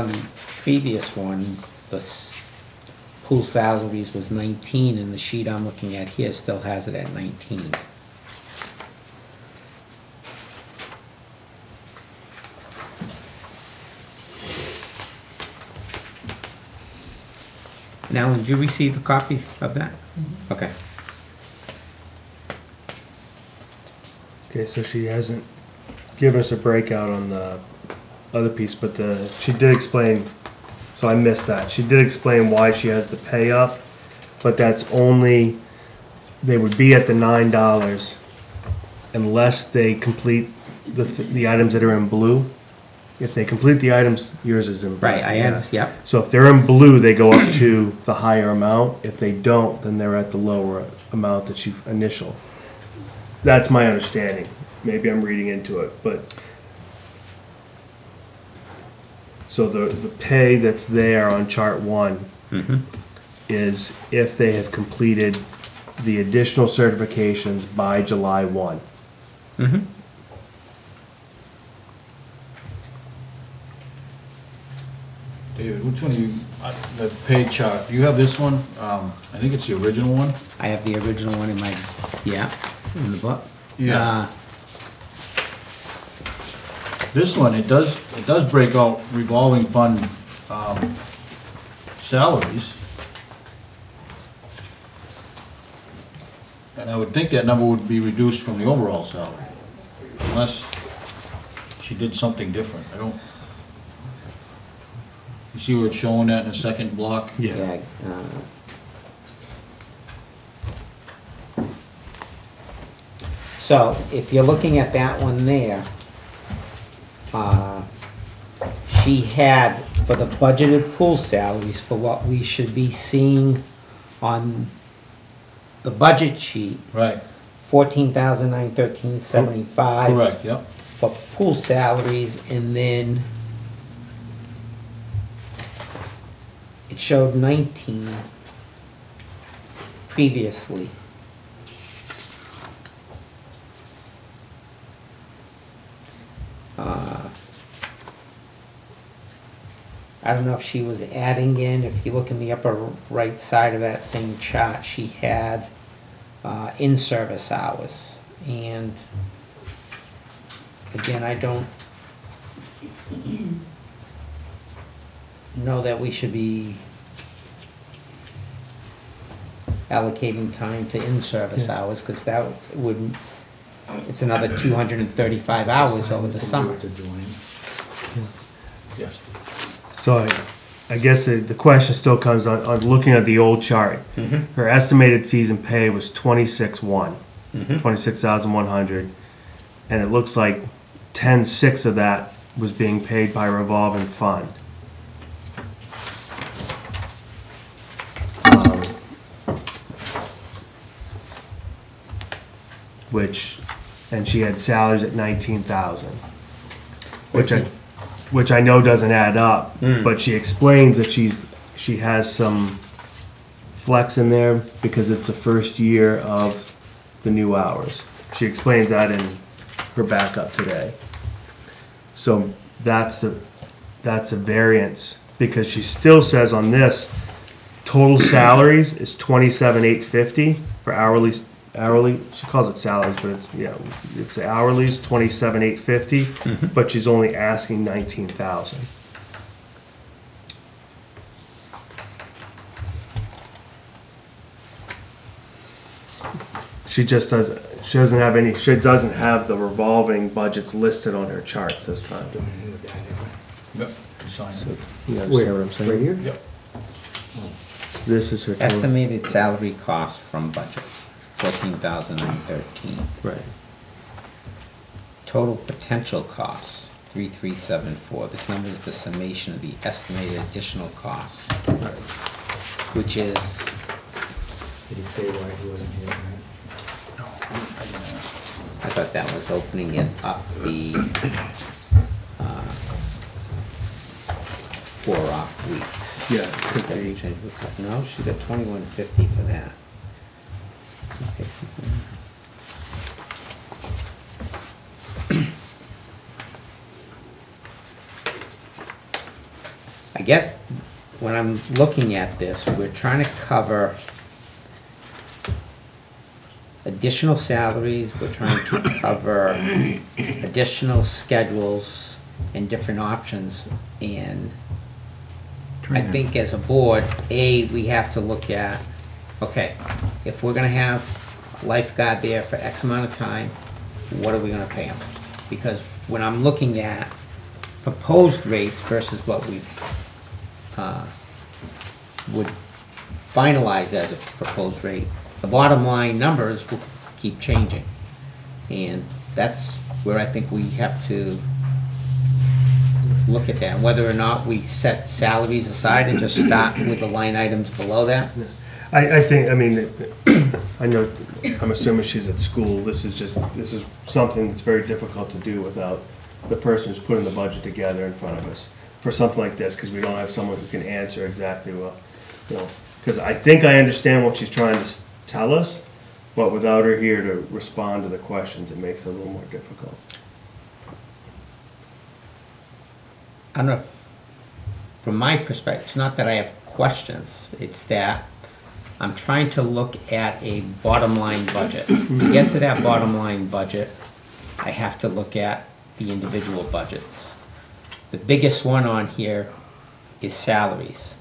the previous one, the pool salaries was 19, and the sheet I'm looking at here still has it at 19. Now, did you receive a copy of that? Mhm. Okay. Okay, so she hasn't given us a breakout on the other piece, but she did explain, so I missed that. She did explain why she has the pay up, but that's only, they would be at the $9 unless they complete the items that are in blue. If they complete the items, yours is in blue. Right, I understand, yep. So if they're in blue, they go up to the higher amount. If they don't, then they're at the lower amount that she initial. That's my understanding. Maybe I'm reading into it, but so the pay that's there on chart 1 is if they have completed the additional certifications by July 1. David, which one are you, the pay chart, do you have this one? I think it's the original one. I have the original one in my, in the book. Yeah. This one, it does break out revolving fund, salaries. And I would think that number would be reduced from the overall salary, unless she did something different, I don't. You see where it's showing that in the second block? Yeah. So, if you're looking at that one there, she had, for the budgeted pool salaries, for what we should be seeing on the budget sheet, Right, $14,913.75. correct, yep. For pool salaries, and then it showed 19 previously. I don't know if she was adding in, if you look in the upper right side of that same chart, she had in-service hours. And again, I don't know that we should be allocating time to in-service hours, because that would, it's another 235 hours over the summer. Yes. So I guess the question still comes on looking at the old chart. Her estimated season pay was 26,100, and it looks like 10,600 of that was being paid by revolving fund. And she had salaries at 19,000, which I know doesn't add up, but she explains that she has some flex in there because it's the first year of the new hours. She explains that in her backup today. So that's the variance, because she still says on this, total salaries is 27,850 for hourly. She calls it salaries, but it's the hourly's 27,850, but she's only asking 19,000. She doesn't have the revolving budgets listed on her charts this time. Yep. Sign it. You understand what I'm saying? Right here? Yep. This is her total. Estimated salary cost from budget, 14,913. Right. Total potential costs, 3,374. This number is the summation of the estimated additional costs, which is, Did he say why he wasn't here tonight? I thought that was opening it up the 4 off weeks. Yeah, could That be. we changed the- No, she got 2150 for that. Okay, I get, when I'm looking at this, we're trying to cover additional salaries, we're trying to cover additional schedules and different options, and I think as a board, we have to look at, okay, if we're gonna have lifeguard there for X amount of time, what are we gonna pay them? Because when I'm looking at proposed rates versus what we would finalize as a proposed rate, the bottom line numbers will keep changing. And that's where I think we have to look at that, whether or not we set salaries aside and just start with the line items below that. I think, I mean, I know, I'm assuming she's at school. This is something that's very difficult to do without the person who's putting the budget together in front of us for something like this, because we don't have someone who can answer exactly what, because I think I understand what she's trying to tell us, but without her here to respond to the questions, it makes it a little more difficult. I don't know, from my perspective, it's not that I have questions, it's that I'm trying to look at a bottom line budget. To get to that bottom line budget, I have to look at the individual budgets. The biggest one on here is salaries.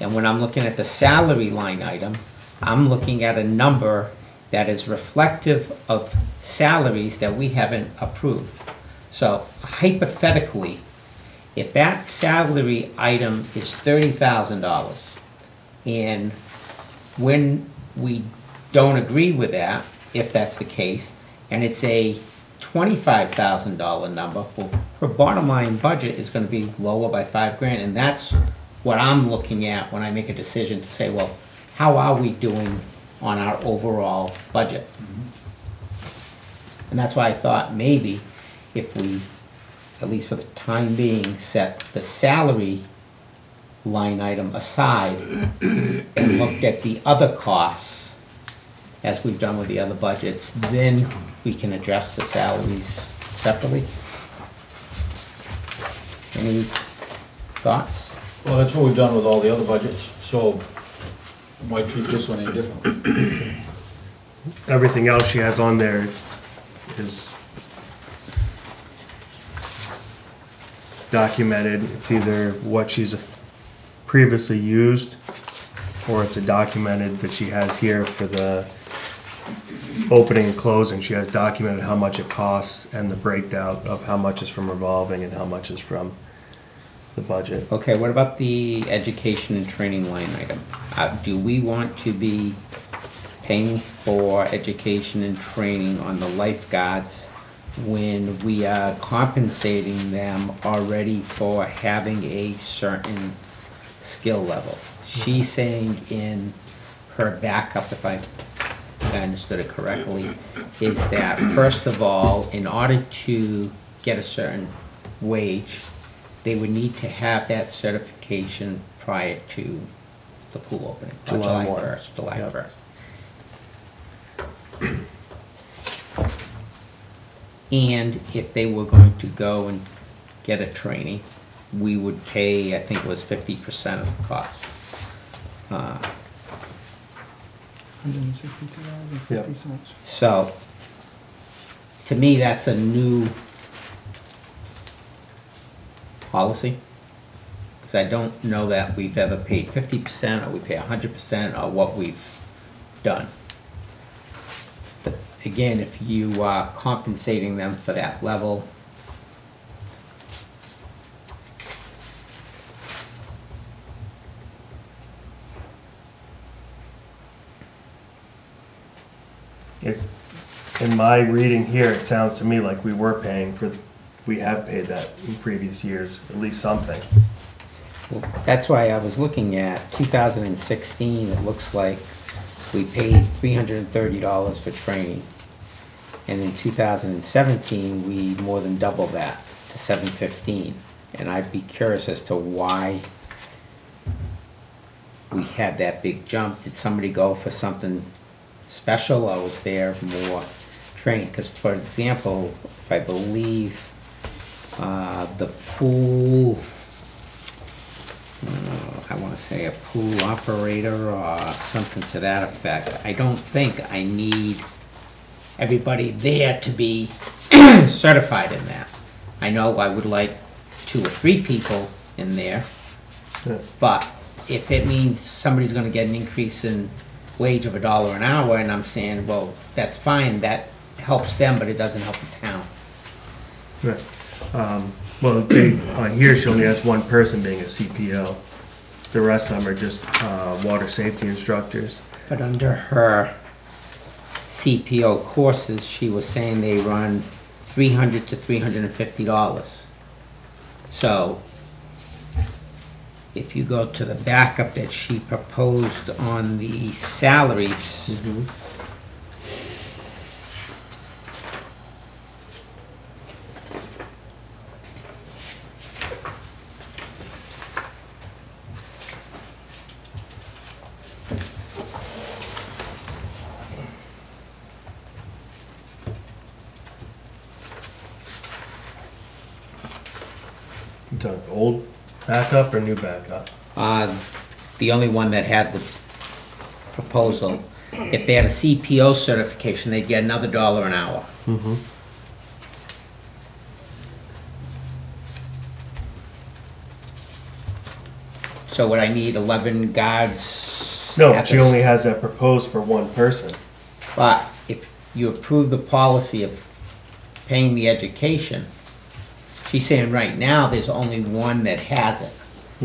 And when I'm looking at the salary line item, I'm looking at a number that is reflective of salaries that we haven't approved. So hypothetically, if that salary item is $30,000, and when we don't agree with that, if that's the case, and it's a $25,000 number, well, her bottom line budget is gonna be lower by $5,000, and that's what I'm looking at when I make a decision to say, well, how are we doing on our overall budget? And that's why I thought maybe if we, at least for the time being, set the salary line item aside and looked at the other costs, as we've done with the other budgets, then we can address the salaries separately. Any thoughts? Well, that's what we've done with all the other budgets, so why treat this one any different? Everything else she has on there is documented. It's either what she's previously used, or it's a documented that she has here for the opening and closing. She has documented how much it costs and the breakdown of how much is from revolving and how much is from the budget. Okay, what about the education and training line item? Do we want to be paying for education and training on the lifeguards when we are compensating them already for having a certain skill level? She's saying in her backup, if I understood it correctly, is that first of all, in order to get a certain wage, they would need to have that certification prior to the pool opening, July 1. 1st, July Yep. 1st. And if they were going to go and get a training, we would pay, I think it was 50% of the cost. $162.50. So, to me, that's a new policy. Because I don't know that we've ever paid 50% or we pay 100% or what we've done. But again, if you are compensating them for that level, In my reading here, it sounds to me like we were paying for, we have paid that in previous years, at least something. well, that's why I was looking at 2016, it looks like we paid $330 for training. And in 2017, we more than doubled that to $715. And I'd be curious as to why we had that big jump. Did somebody go for something special, or was there more training? Because, for example, if I believe the pool, I want to say a pool operator or something to that effect, I don't think I need everybody there to be certified in that. I know I would like 2 or 3 people in there, Yeah. but if it means somebody's gonna get an increase in wage of $1 an hour, and I'm saying, well, that's fine, that helps them, but it doesn't help the town. Right. Well, on here, she only has one person being a CPO. The rest of them are just water safety instructors. But under her CPO courses, she was saying they run $300 to $350. So, if you go to the backup that she proposed on the salaries, You talking old backup or new backup? the only one that had the proposal, if they had a CPO certification, they'd get another $1 an hour. Mm-hmm. So would I need 11 guards? No, at she this- only has that proposed for one person. But if you approve the policy of paying the education, she's saying right now, there's only one that has it.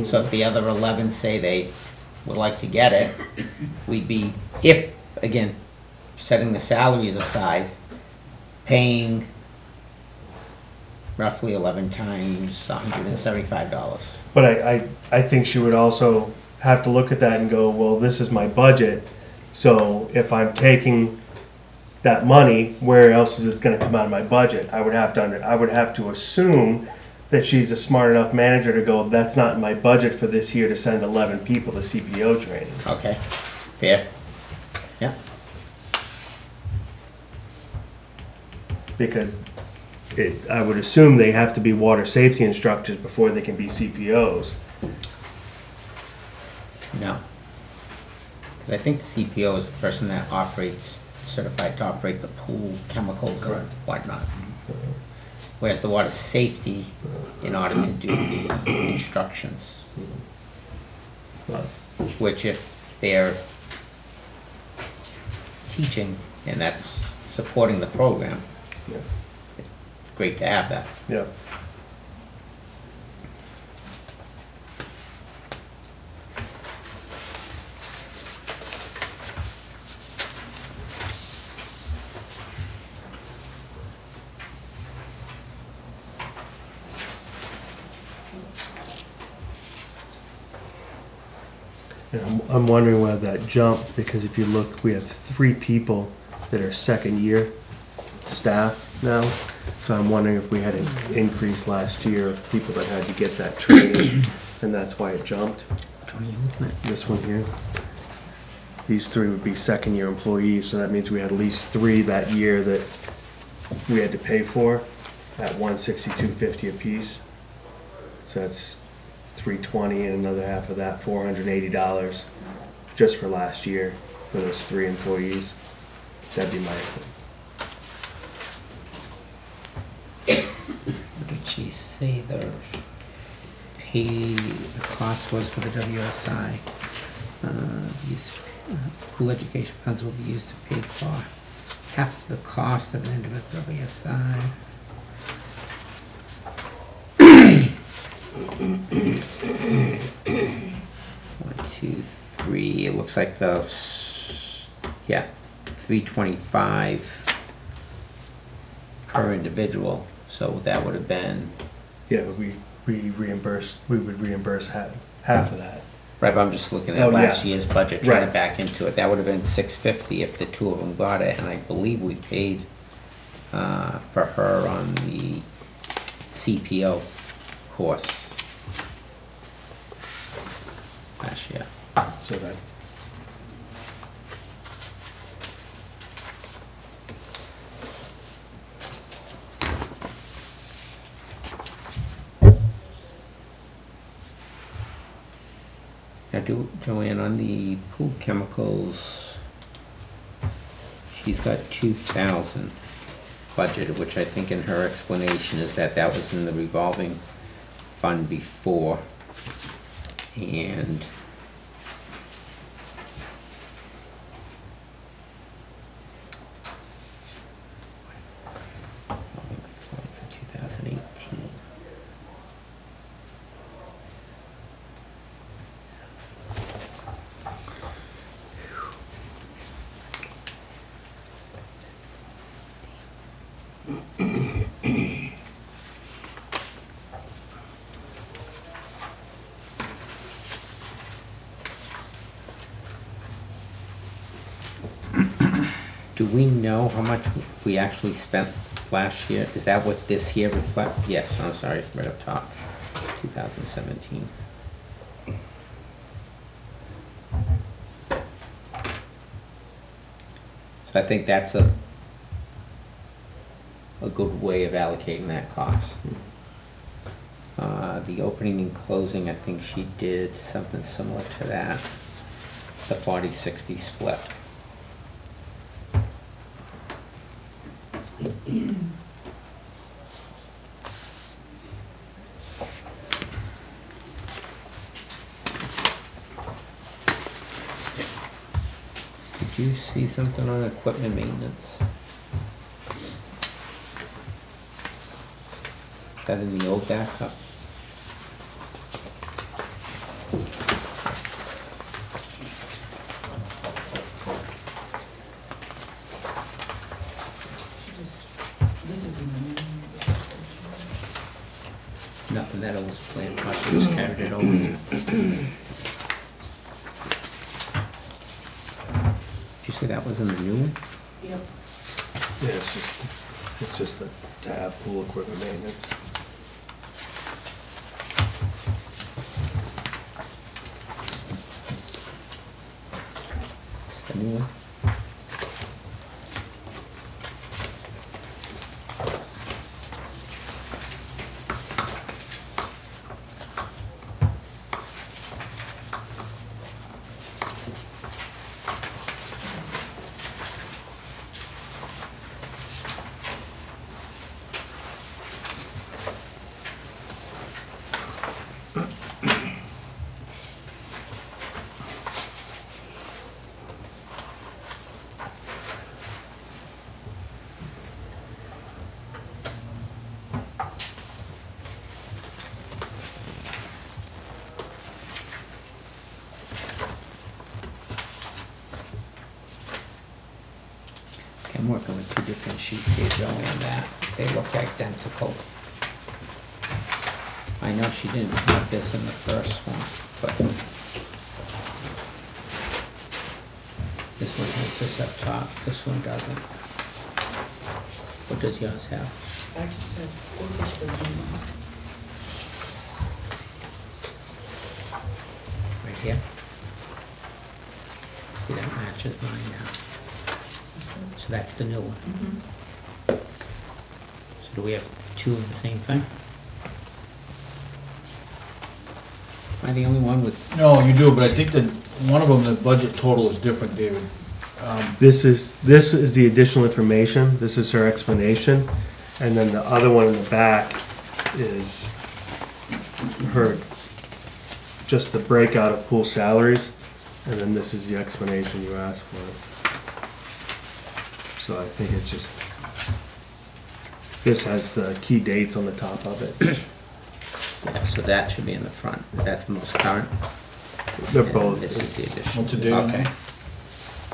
So if the other 11 say they would like to get it, we'd be, if, again, setting the salaries aside, paying roughly 11 times $175. But I think she would also have to look at that and go, well, this is my budget, so if I'm taking that money, where else is it gonna come out of my budget? I would have to assume that she's a smart enough manager to go, that's not in my budget for this year to send 11 people to CPO training. Okay, fair. Yeah, Because I would assume they have to be water safety instructors before they can be CPOs. no. Because I think the CPO is the person that operates, certified to operate the pool, chemicals and whatnot. Whereas the water safety, in order to do the instructions, But which if they're teaching and that's supporting the program, Yeah. it's great to have that. Yeah. And I'm wondering whether that jumped, because if you look, we have 3 people that are second year staff now. So I'm wondering if we had an increase last year of people that had to get that training, and that's why it jumped. Which one are you looking at? This one here. These 3 would be second year employees, so that means we had at least 3 that year that we had to pay for at $162.50 a piece. So that's $320, and another half of that, $480, just for last year for those 3 employees. That'd be nice. What did she say the cost was for the WSI? These pool education funds will be used to pay for half the cost of an individual WSI. 1, 2, 3. It looks like yeah, $325 per individual. So that would have been Yeah, but we would reimburse half of that. right. But I'm just looking at Oh, last yeah. year's budget, trying Right. to back into it. That would have been $650 if the 2 of them got it, and I believe we paid for her on the CPO course last year. So that, Now, Joanne, on the pool chemicals, she's got 2,000 budgeted, which I think in her explanation is that that was in the revolving fund before, and for 2018. Do we know how much we actually spent last year? Is that what this year reflect? Yes, I'm sorry, right up top, 2017. So I think that's a good way of allocating that cost. The opening and closing, I think she did something similar to that, the 40-60 split. Did you see something on equipment maintenance? Is that in the old backup? This is in the new. Nothing that was planned, she just carried it over. Did you say that was in the new one? Yep. yeah, it's just the tab pool equipment maintenance. It's the new one? I'm working with 2 different sheets here, Joanne, that they look identical. I know she didn't have this in the first one, but This one has this up top, this one doesn't. What does yours have? I just said, this is the new one. Right here? See, that matches mine now. So that's the new one. Mhm. So do we have two of the same thing? Am I the only one with, No, you do, but I think that one of them, the budget total is different, David. This is the additional information, this is her explanation, and then the other one in the back is her, just the breakout of pool salaries, and then this is the explanation you asked for. So I think it's just, this has the key dates on the top of it. yeah, so that should be in the front. That's the most current. They're And both, This is the it's- additional. What's the date on Okay. that?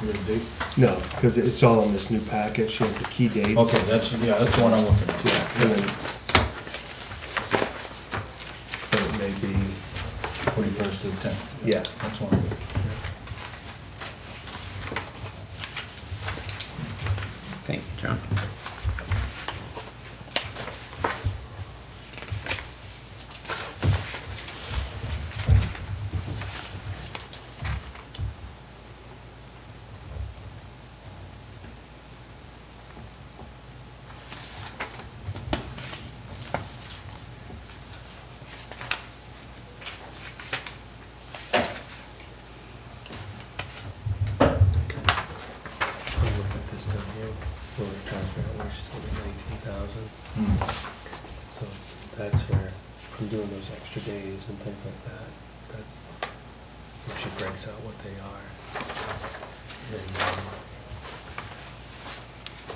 You got a date? no, because it's all on this new packet, she has the key dates. Okay, that's the one I'm looking at. Yeah, and then, but it may be, 21st to the 10th. yeah. That's one. Thank you, John. So look at this down here, where we're trying to figure out where she's getting 19,000. So that's where, from doing those extra days and things like that, that's where she breaks out what they are. And,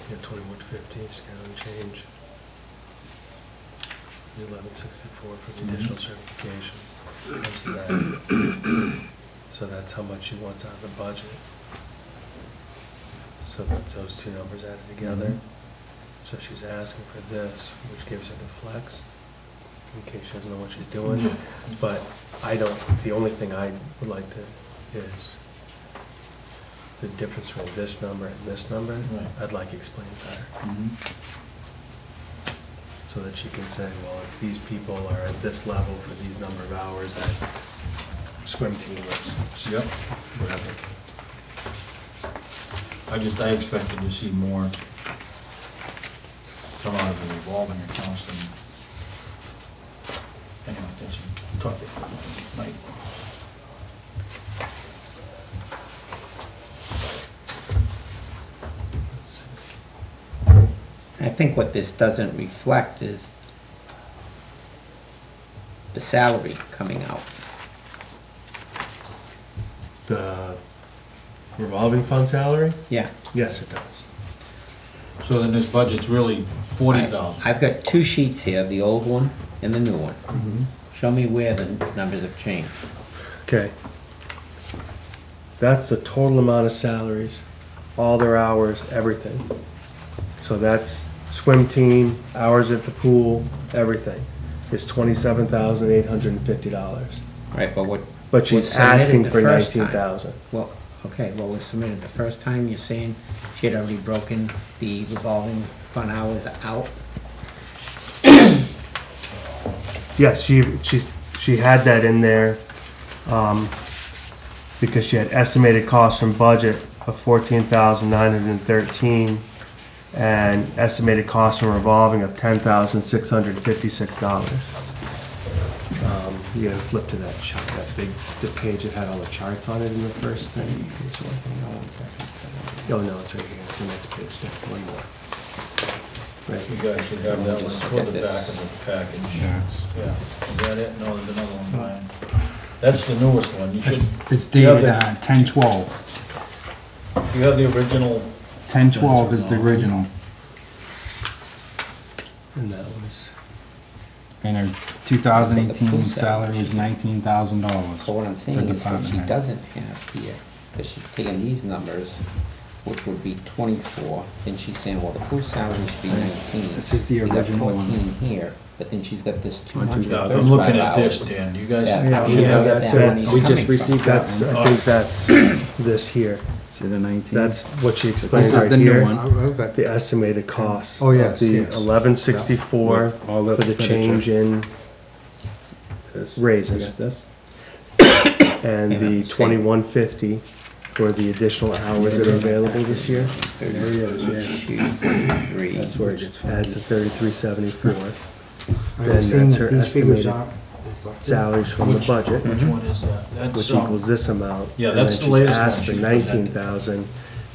yeah, 2150, scan and change. 1164 for the additional certification. Comes to that. So that's how much she wants out of the budget. So that's those two numbers added together. So she's asking for this, which gives her the flex, in case she doesn't know what she's doing. But I don't, the only thing I would like to, is the difference between this number and this number, Right. I'd like explained better. Mhm. So that she can say, well, it's these people are at this level for these number of hours at swim team or Yep. whatever. I expected to see more come out of the revolving accounts than, anyway, that's a topic for a different night. Let's see. I think what this doesn't reflect is the salary coming out. The revolving fund salary? Yeah. Yes, it does. So then this budget's really 40,000. I've got two sheets here, the old one and the new one. Show me where the numbers have changed. Okay. That's the total amount of salaries, all their hours, everything. So that's swim team, hours at the pool, everything. Is $27,850. Right, but what? But was she's submitted asking the for first time? 19,000. Well, okay, what was submitted the first time, you're saying she had already broken the revolving fund hours out? Yes, she had that in there, because she had estimated costs from budget of $14,913 and estimated costs from revolving of $10,656. You gotta flip to that chart, that big, the page that had all the charts on it in the first thing. Oh, no, it's right here, it's the next page, yeah, one more. Right. You guys should have that one Just toward look the at back this. of the package. Yeah, Yeah, is that it? No, there's another one, Brian. That's the newest one. You should, it's you have dated, the- 10/12. you have the original, 10/12 is the original, And that was, and her 2018 pool salary salary. was $19,000. So what I'm saying is what department she head. doesn't have here, because she's taking these numbers, which would be 24, then she's saying, well, the pool salary should be 19. This is the We got original one. 14 here, but then she's got this I'm 235 looking at this, hours. Dan. You guys Yeah, should yeah, have that's that. it. that's, We just received that that's, I think that's this here. See the 19? That's what she explains This is right the new here. one. I've got The estimated cost. Oh, yes, The yes. 1164 With all the for the change in This. raises. You got this? And Yeah, the same. 2150 for the additional hours that are available this year. 32, 33. That's where it gets Adds to 3374. I'm Then seeing that's that her these figures estimated aren't reflected. salaries from the Which- budget, Which one is that? That's, which um, equals this amount. Yeah, And that's then the latest she's asked one for she presented. 19,000 We're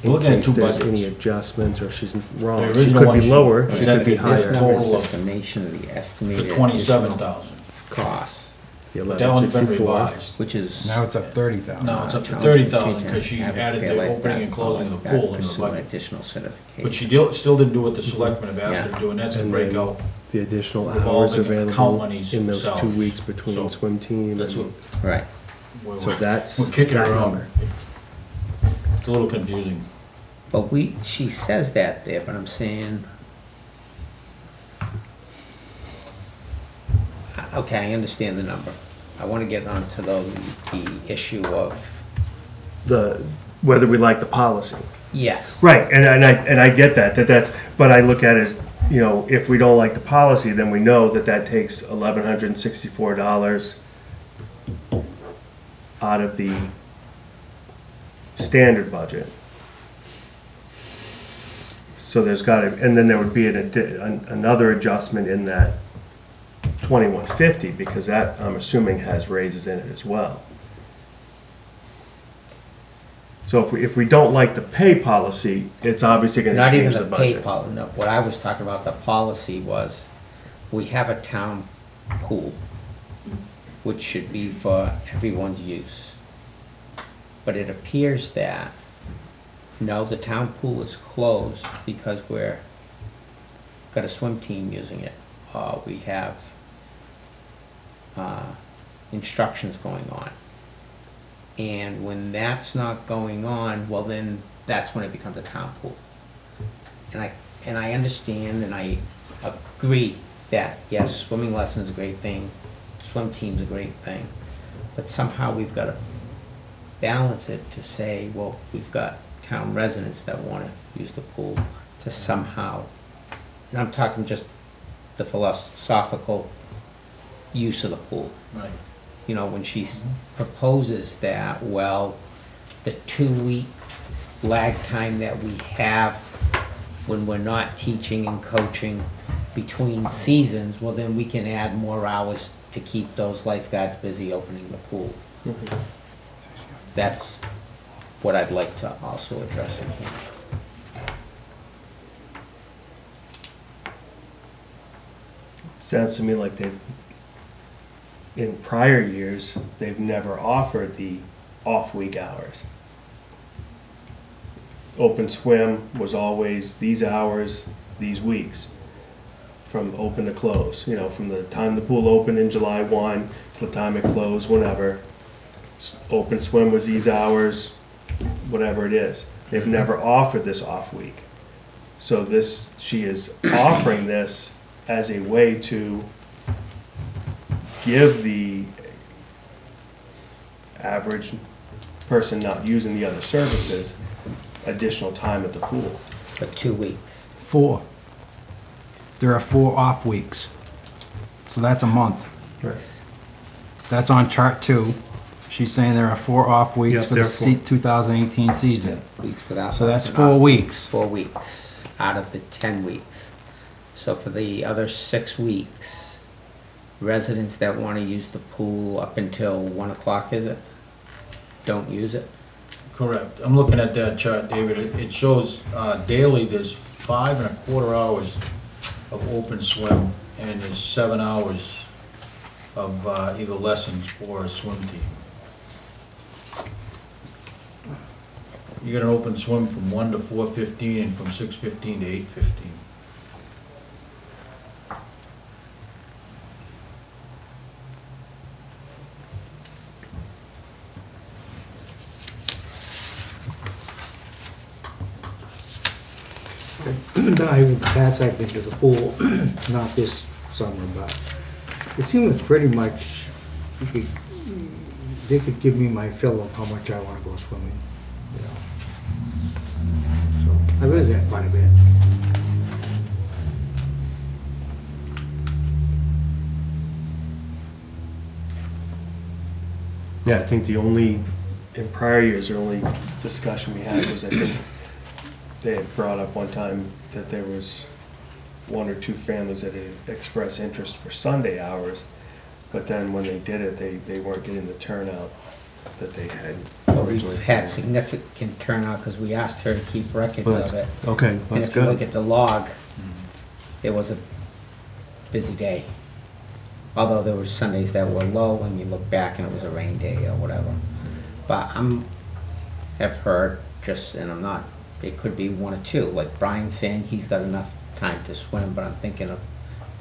in looking at case two there's budgets. any adjustments or she's wrong. The She original could one be she lower, she could presented be is This higher. number is Total the of summation of the the estimated 27,000. costs, The But that one's been 1164. revised. which is. Now it's up 30,000. No, it's up to Challenge 30,000 teacher, because she average added pay the like opening and $1,000 closing of the guys pool in the pursue budget. additional certification. But she still didn't do what the selectmen have asked her Yeah. to do, and that's to And break then out. the additional hours revolving account available monies in for those 2 salaries. weeks between So, swim team. That's what, and- Right. So that's we're kicking that around. number. It's a little confusing. But she says that there, but I'm saying. Okay, I understand the number. I want to get onto the issue of, Whether we like the policy. yes. Right, and I get that's, but I look at it as, you know, if we don't like the policy, then we know that takes $1,164 out of the standard budget. So there's gotta, and then there would be another adjustment in that 2150, because that, I'm assuming, has raises in it as well. So if we don't like the pay policy, it's obviously gonna Not even change the the pay budget. policy, no, what I was talking about, the policy was, we have a town pool, which should be for everyone's use. But it appears that, no, the town pool is closed because got a swim team using it. We have instructions going on. And when that's not going on, well then, that's when it becomes a town pool. And I understand and I agree that, yes, swimming lesson's a great thing, swim team's a great thing, but somehow we've got to balance it to say, well, we've got town residents that want to use the pool to somehow, and I'm talking just the philosophical use of the pool. Right. You know, when she proposes that, well, the 2-week lag time that we have when we're not teaching and coaching between seasons, well, then we can add more hours to keep those lifeguards busy opening the pool. That's what I'd like to also address in here. Sounds to me like in prior years, they've never offered the off-week hours. Open swim was always these hours, these weeks, from open to close, you know, from the time the pool opened in July 1 to the time it closed, whenever. Open swim was these hours, whatever it is. They've never offered this off week. So she is offering this as a way to give the average person not using the other services additional time at the pool. For 2 weeks. 4. There are 4 off weeks. So that's a month. That's on chart 2. She's saying there are 4 off weeks Yep, for there the are 4. 2018 season. Weeks without. So that's lesson 4 off. weeks. 4 weeks out of the 10 weeks. So for the other 6 weeks, residents that want to use the pool up until 1 o'clock, is it? Don't use it? Correct. I'm looking at that chart, David. It shows daily, there's 5.25 hours of open swim, and there's 7 hours of either lessons or swim team. You got an open swim from 1 to 4:15 and from 6:15 to 8:15. In the past, I've been to the pool, not this summer, but it seemed like pretty much they could give me my fill of how much I want to go swimming, you know. I visit that quite a bit. Yeah, I think in prior years, the only discussion we had was, I think, they had brought up one time that there was one or two families that had expressed interest for Sunday hours, but then when they did it, they weren't getting the turnout that they had Well, originally. we've had significant turnout because we asked her to keep records Well, of it. Okay, And that's if you look good. at the log, it was a busy day. Although there were Sundays that were low when you look back and it was a rain day or whatever. But have heard just, and I'm not, it could be one or two, like Brian's saying he's got enough time to swim, but I'm thinking of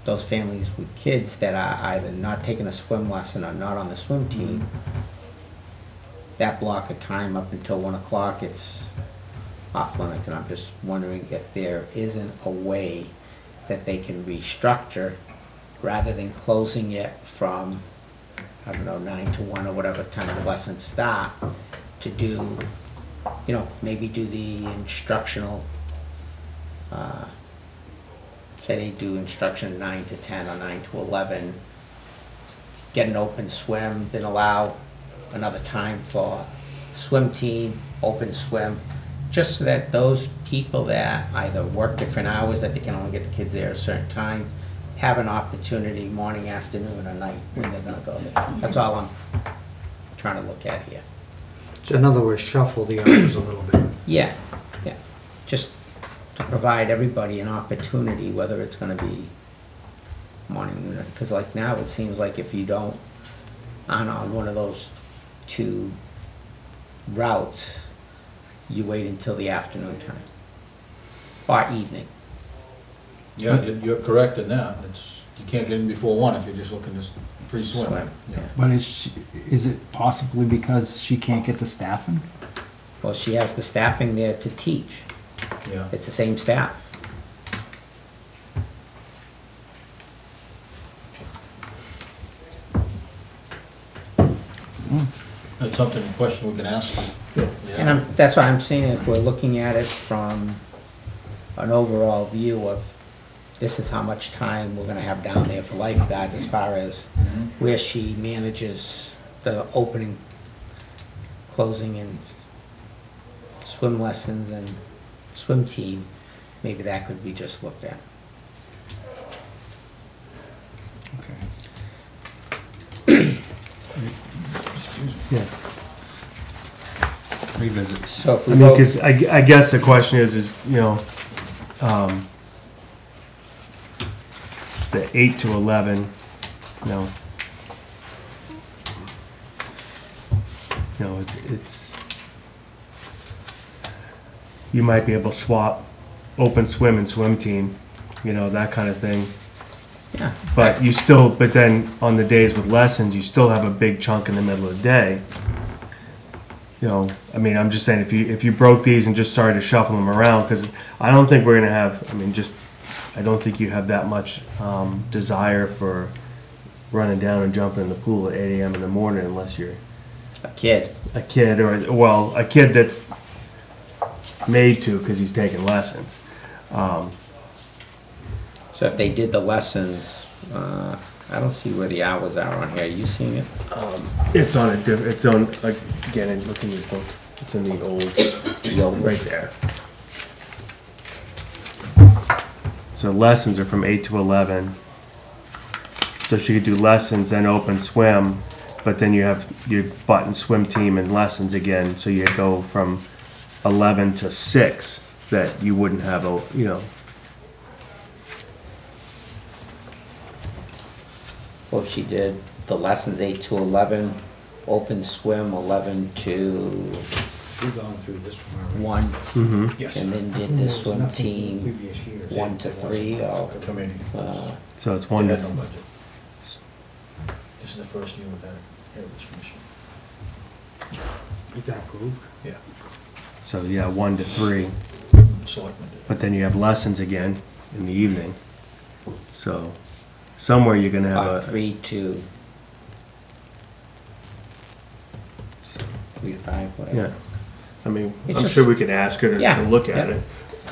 those families with kids that are either not taking a swim lesson or not on the swim team. That block of time up until 1 o'clock, it's off limits, and I'm just wondering if there isn't a way that they can restructure rather than closing it from, I don't know, 9 to 1 or whatever time the lessons start, to do, you know, maybe do the instructional, say they do instruction 9 to 10 or 9 to 11, get an open swim, then allow another time for swim team, open swim, just so that those people that either work different hours, that they can only get the kids there at a certain time, have an opportunity morning, afternoon, or night when they're gonna go there. That's all I'm trying to look at here. So in other words, shuffle the hours a little bit. Yeah, yeah, just to provide everybody an opportunity, whether it's gonna be morning, noon, because like now, it seems like if you don't, on one of those two routes, you wait until the afternoon time, or evening. Yeah, you're correct in that. You can't get in before 1 if you're just looking to pre-swim. Swim, Yeah. But is it possibly because she can't get the staffing? Well, she has the staffing there to teach. Yeah. It's the same staff. That's something, a question we can ask. And that's why I'm saying, if we're looking at it from an overall view of, this is how much time we're gonna have down there for lifeguards, as far as where she manages the opening, closing, and swim lessons and swim team, maybe that could be just looked at. Okay. Excuse me. Yeah. Revisit. So if I we mean, vote, because I guess the question is, you know, the 8 to 11, it's, you might be able to swap open swim and swim team, that kind of thing. yeah, But then on the days with lessons, you still have a big chunk in the middle of the day. I mean, I'm just saying, if you broke these and just started to shuffle them around, because I don't think we're gonna have, I don't think you have that much desire for running down and jumping in the pool at 8 a.m. in the morning unless you're a kid. a kid, or, well, a kid that's made to because he's taking lessons. So if they did the lessons, I don't see where the hours are on here. You seeing it? It's on again, look in your book. It's in the old, right there. So lessons are from 8 to 11. So she could do lessons and open swim, but then you have your button swim team and lessons again. So you go from 11 to 6 that you wouldn't have Well, if she did the lessons 8 to 11, open swim 11 to We've gone through this one 1, Mm-hmm. Yes. and then did the There was swim nothing in team previous years. 1 to 3, or, Committee. So it's They one had no to, budget. This is the first year with that Heritage Commission. It got approved. Yeah. so yeah, 1 to 3. Selectmen did. But then you have lessons again in the evening. So somewhere you're gonna have a, 3 to 3 to 5, whatever. yeah. I mean, It's I'm just- sure we could ask her Yeah, to look at yeah. it.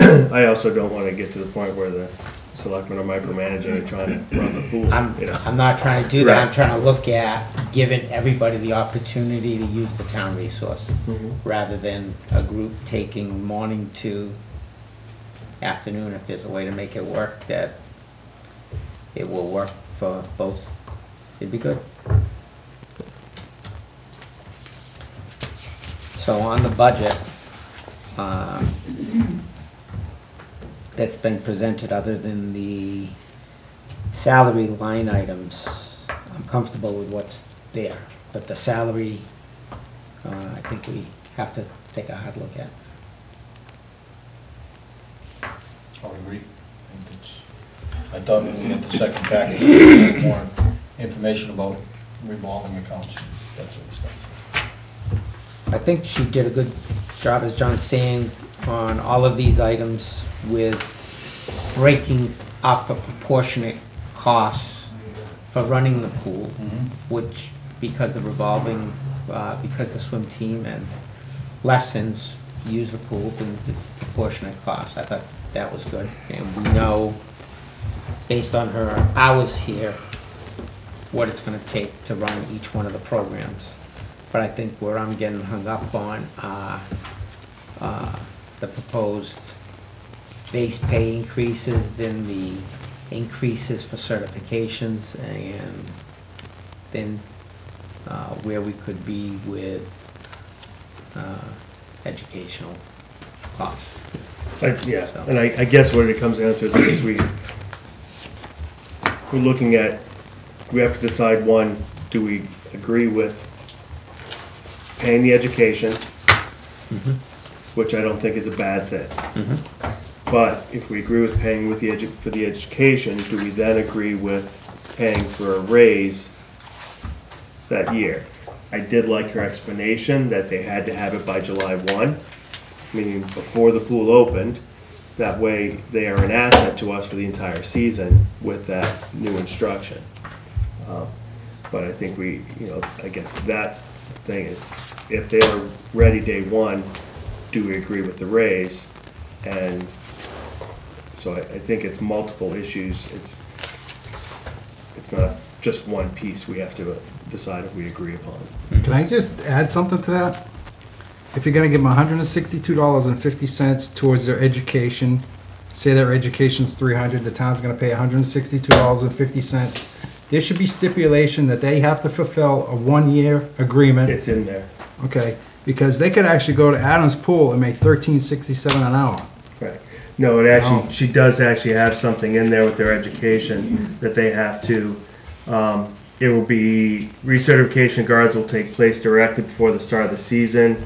I also don't wanna get to the point where the selectmen are micromanaging and trying to run the pool, you know? I'm not trying to do that, I'm Right. trying to look at giving everybody the opportunity to use the town resource, rather than a group taking morning to afternoon. If there's a way to make it work, that it will work for both, it'd be good. So on the budget, that's been presented, other than the salary line items, I'm comfortable with what's there. But the salary, I think we have to take a hard look at. I'll agree. I thought we had the second package, we had more information about revolving accounts, that sort of stuff. I think she did a good job, as John's saying, on all of these items with breaking up the proportionate costs for running the pool, which, because the revolving, because the swim team and lessons use the pools and it's proportionate costs. I thought that was good. And we know, based on her hours here, what it's gonna take to run each one of the programs. But I think where I'm getting hung up on, the proposed base pay increases, then the increases for certifications, and then where we could be with educational costs. Yeah, and I guess what it comes down to is we're looking at, we have to decide, one, do we agree with paying the education, which I don't think is a bad thing. But if we agree with paying with for the education, do we then agree with paying for a raise that year? I did like her explanation that they had to have it by July 1, meaning before the pool opened. That way, they are an asset to us for the entire season with that new instruction. But I think we, I guess that's the thing is, if they are ready day one, do we agree with the raise? And so I think it's multiple issues. It's not just one piece we have to decide if we agree upon. Can I just add something to that? If you're gonna give them $162.50 towards their education, say their education's $300, the town's gonna pay $162.50. There should be stipulation that they have to fulfill a 1-year agreement. It's in there. Okay, because they could actually go to Adams Pool and make $13.67 an hour. Right. No, it actually, she does actually have something in there with their education that they have to, it will be, recertification guards will take place directly before the start of the season.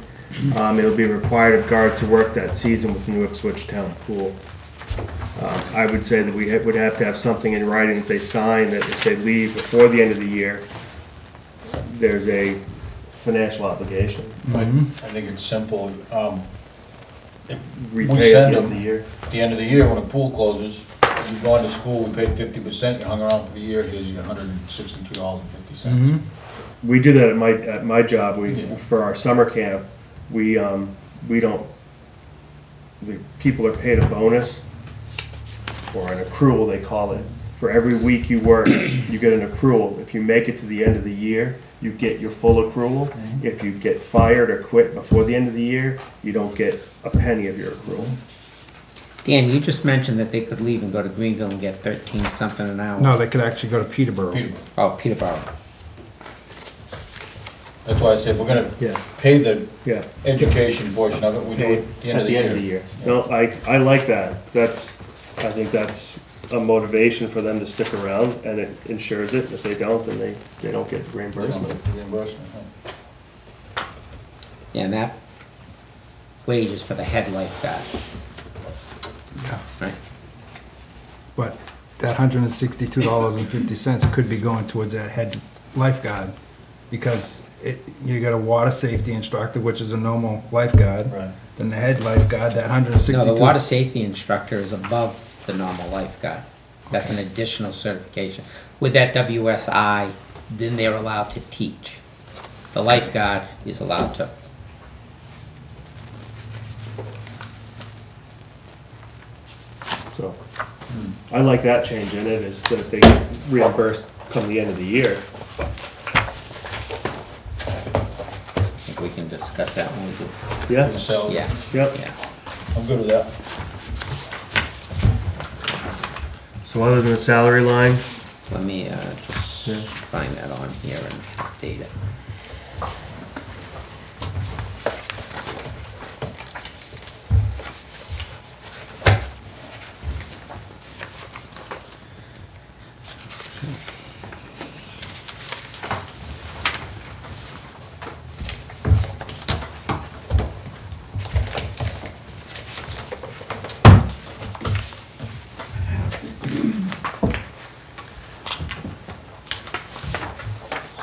It'll be required of guards to work that season with the New Ipswich Town Pool. I would say that we would have to have something in writing that they sign, that if they leave before the end of the year, there's a financial obligation. I think it's simple. If we Repay at send the end of them, the year. at the end of the year, when the pool closes, you've gone to school, we paid 50%, you hung around for a year, here's your $162.50. We do that at my job. Yeah. For our summer camp, we don't, the people are paid a bonus, or an accrual, they call it. For every week you work, you get an accrual. If you make it to the end of the year, you get your full accrual. If you get fired or quit before the end of the year, you don't get a penny of your accrual. Dan, you just mentioned that they could leave and go to Greenville and get 13 something an hour. No, they could actually go to Peterborough. Oh, Peterborough. That's why I said, if we're gonna Yeah. pay the Yeah. education portion of it, we do Paid it at the end of the year. Yeah. No, I like that. I think that's a motivation for them to stick around, and it ensures it. If they don't, then they don't get reimbursement. Reimbursement, huh? Yeah, and that wage is for the head lifeguard, Yeah. right? But that $162.50 could be going towards that head lifeguard, because you got a water safety instructor, which is a normal lifeguard. Right. Then the head lifeguard, that $162. No, the water safety instructor is above the normal lifeguard. That's an additional certification. With that WSI, then they're allowed to teach. The lifeguard is allowed to. I like that change in it, is that they get reimbursed come the end of the year. I think we can discuss that when we do. Yeah, So, Yeah, yep. yeah. I'm good with that. So other than the salary line, Let me just Yeah. find that on here and update it.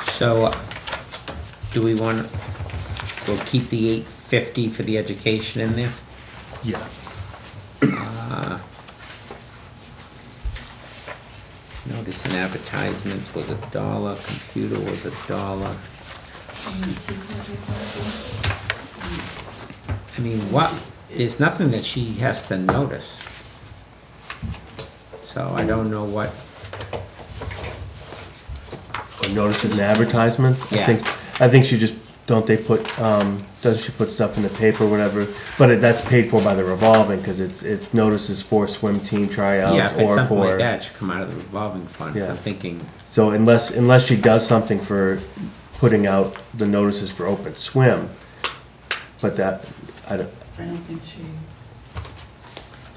So, do we want, we'll keep the 850 for the education in there? yeah. Notice in advertisements was $1, computer was $1. I mean, what, there's nothing that she has to notice. So I don't know what, Notices and advertisements. Yeah. I think she just, don't they put, doesn't she put stuff in the paper or whatever? But that's paid for by the revolving, cause it's notices for swim team yeah, tryouts if it's or something like for. that, it should come out of the revolving fund. Yeah. I'm thinking, So unless she does something for putting out the notices for open swim, but that, I don't, I don't think she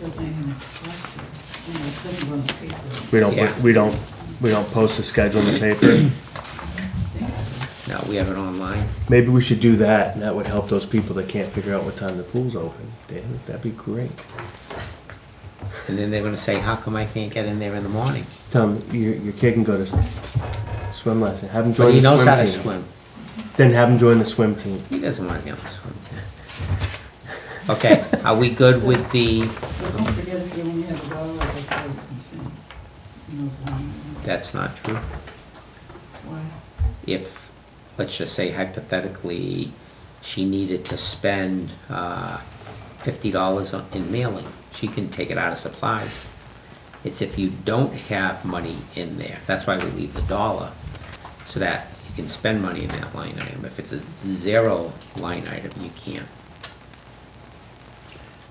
does anything across it. You know, it doesn't run the paper. Yeah. we don't post a schedule in the paper. no, we have it online. Maybe we should do that, and that would help those people that can't figure out what time the pool's open. Damn it, that'd be great. And then they're gonna say, how come I can't get in there in the morning? Tell them your kid can go to swim lesson. Have him But join he the knows swim how team. to swim. Then have him join the swim team. He doesn't wanna be on the swim team. Okay, are we good with the, But don't forget, if you only have $1, that's all you can spend. In those lines. that's not true. Why? If, let's just say hypothetically, she needed to spend $50 in mailing, she can take it out of supplies. It's if you don't have money in there, that's why we leave the $1, so that you can spend money in that line item. If it's a zero line item, you can't.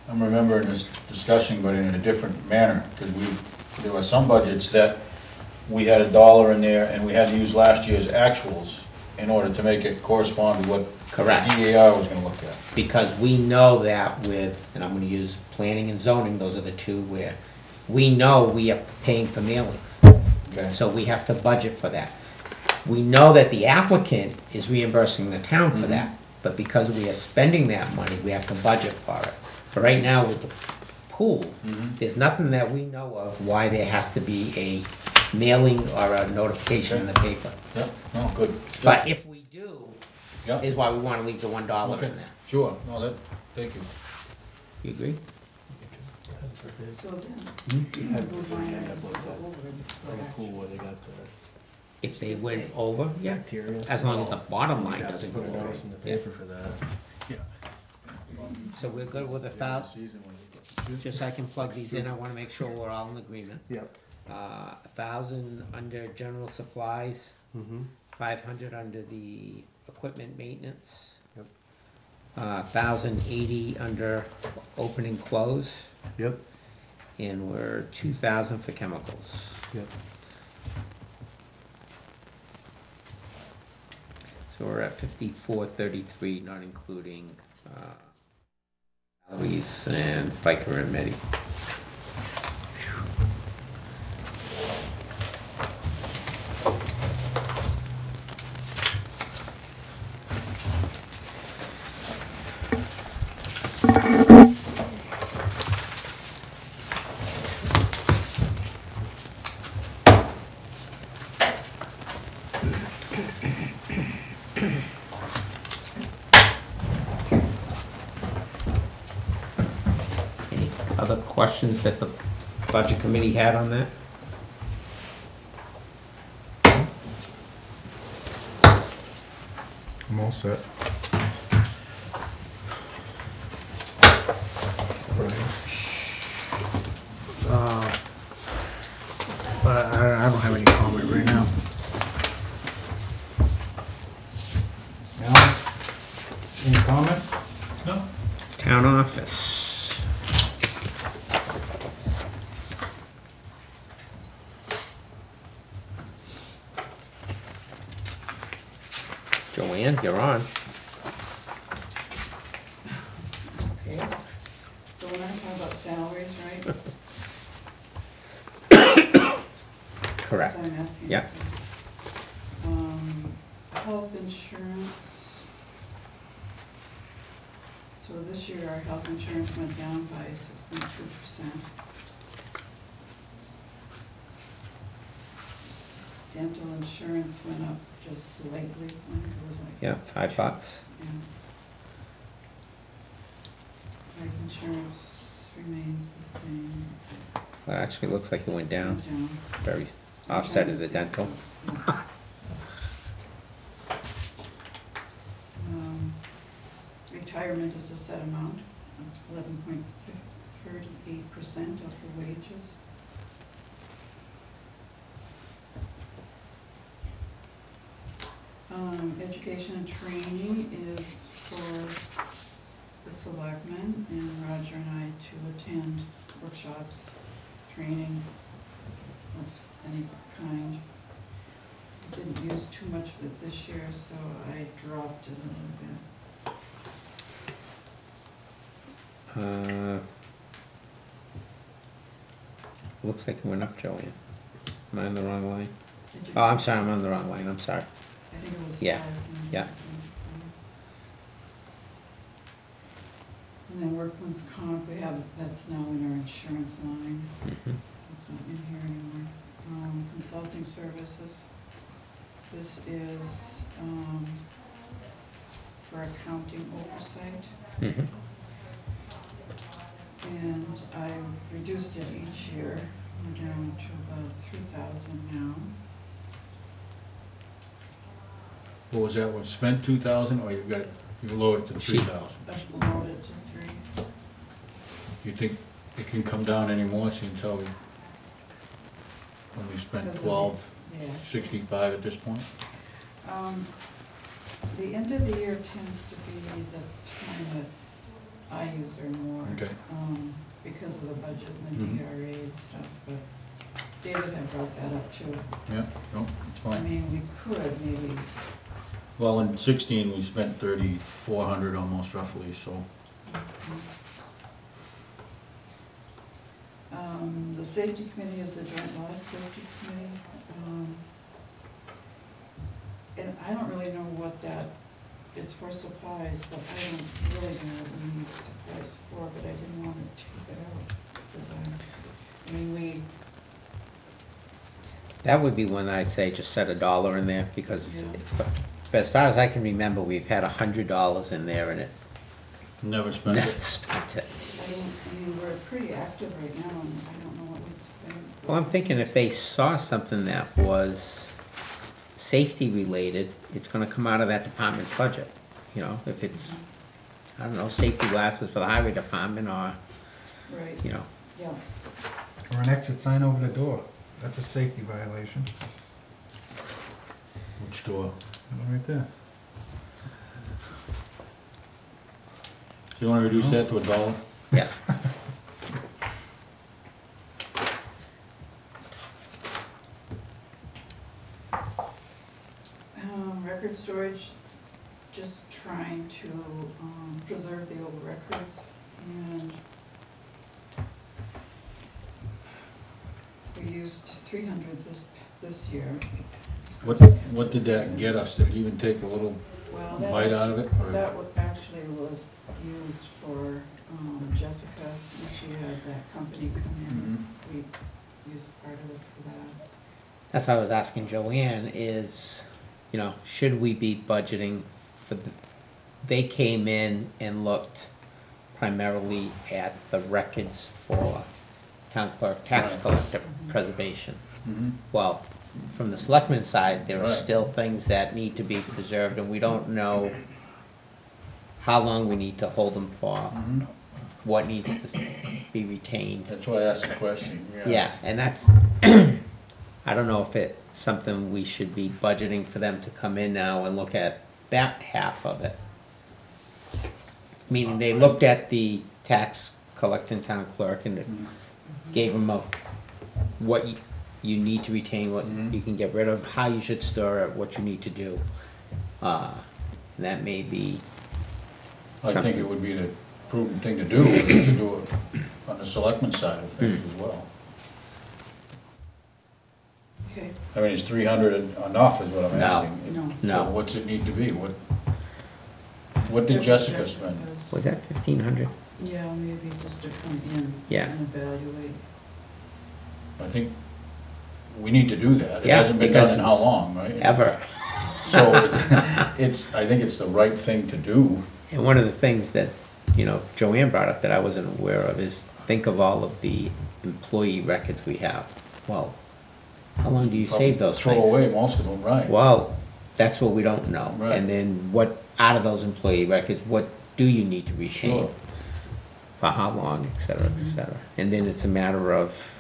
I'm remembering this discussion, but in a different manner, because there were some budgets that we had $1 in there, and we had to use last year's actuals in order to make it correspond to what Correct. DAR was gonna look at. Because we know that with, and I'm gonna use planning and zoning, those are the two where we know we are paying for mailings. Okay. So we have to budget for that. We know that the applicant is reimbursing the town for that, but because we are spending that money, we have to budget for it. But right now with the pool, there's nothing that we know of why there has to be a mailing or a notification in the paper. Yep, no, good. But if we do, Yeah. is why we wanna leave the $1 Okay, in there. sure, no, thank you. You agree? So then, those line items will go over as a Pool where they got the If they went over, yeah, bacteria. as long as the bottom line doesn't go Put a over. notice in the Yeah. paper for that. Yeah. So we're good with 1,000, just so I can plug these in, I wanna make sure we're all in agreement. Yep. 1,000 under general supplies, Mm-hmm. 500 under the equipment maintenance. Yep. 1,080 under open and close, Yep. and we're 2,000 for chemicals. Yep. So we're at 5433, not including salaries and FICA and Medi. Any other questions that the budget committee had on that? I'm all set. Alan, any comment? No? Town office. Joanne, you're on. Okay. So we're not talking about salaries, right? Correct. So I'm asking. Yeah. Health insurance. So this year, our health insurance went down by 6.2%. Dental insurance went up just slightly, I think it was like. Yeah, $5. Yeah. Life insurance remains the same. Well, actually, looks like it went down. Down. Very offset of the dental. Yeah. Retirement is a set amount of 11.38% of the wages. Education and training is for the selectmen and Roger and I to attend workshops, training of any kind. I didn't use too much of it this year, so I dropped it a little bit. Looks like it went up, Joanne. Am I on the wrong line? Did you- Oh, I'm sorry, I'm on the wrong line, I'm sorry. I think it was Yeah, 5. yeah. And then workman's comp, we have, that's now in our insurance line, Mhm. so it's not in here anymore. Consulting services, this is, for accounting oversight, Mhm. and I've reduced it each year. We're down to about 3,000 now. What was that, was spent 2,000, or you lowered it to She- 3,000? I've lowered it to 3. Do you think it can come down anymore, since we only spent Because of 1265 at this point? The end of the year tends to be the time that I use her more. Okay. Because of the budget and the Mhm. DRA and stuff, but David had brought that up too. Yeah, no, it's I fine. mean, we could maybe, Well, in 16, we spent 3,400 almost roughly, so. the safety committee is a joint loss safety committee. And I don't really know what that, it's for supplies, but I don't really know what we need supplies for, but I didn't want to take it out. Because I mean, That would be one that I say just set $1 in there, because Yeah. as far as I can remember, we've had $100 in there and it Never spent never it. spent it. I mean, we're pretty active right now, and I don't know what we'd spend. Well, I'm thinking if they saw something that was safety related, it's gonna come out of that department's budget. You know, if it's, I don't know, safety glasses for the highway department, or, Right, you know, yeah. Or an exit sign over the door. That's a safety violation. Which door? That one right there. Do you wanna reduce that to $1? yes. Record storage, just trying to preserve the old records, and we used 300 this year. What did that get us? Did it even take a little Well, bite out of it? or- that actually was used for Jessica, when she had that company come in. Mhm. We used part of it for that. That's why I was asking Joanne is, you know, should we be budgeting for they came in and looked primarily at the records for town clerk, tax collector preservation. Mhm. Well, from the selectmen's side, there are Right. still things that need to be preserved, and we don't know how long we need to hold them for, Mhm. what needs to be retained. That's why I asked the question, Yeah, and that's, I don't know if it's something we should be budgeting for them to come in now and look at that half of it. Meaning they looked at the tax collecting town clerk and it gave them what you need to retain, what you can get rid of, how you should store it, what you need to do. That may be I think it would be the prudent thing to do it on the selectmen's side of things as well. Okay, I mean, is 300 enough is what I'm No. asking? No. No. So what's it need to be? What did Jessica spend? Was that 1,500? Yeah, maybe just to come in Yeah. and evaluate. I think we need to do that. It Yeah, hasn't been done because in how long, right? Ever. So I think it's the right thing to do. And one of the things that, Joanne brought up that I wasn't aware of is think of all of the employee records we have. Well, how long do you save those Throw things? away most of them, right? Well, that's what we don't know. Right. And then out of those employee records, what do you need to retain? Sure. For how long, et cetera, et cetera. And then it's a matter of,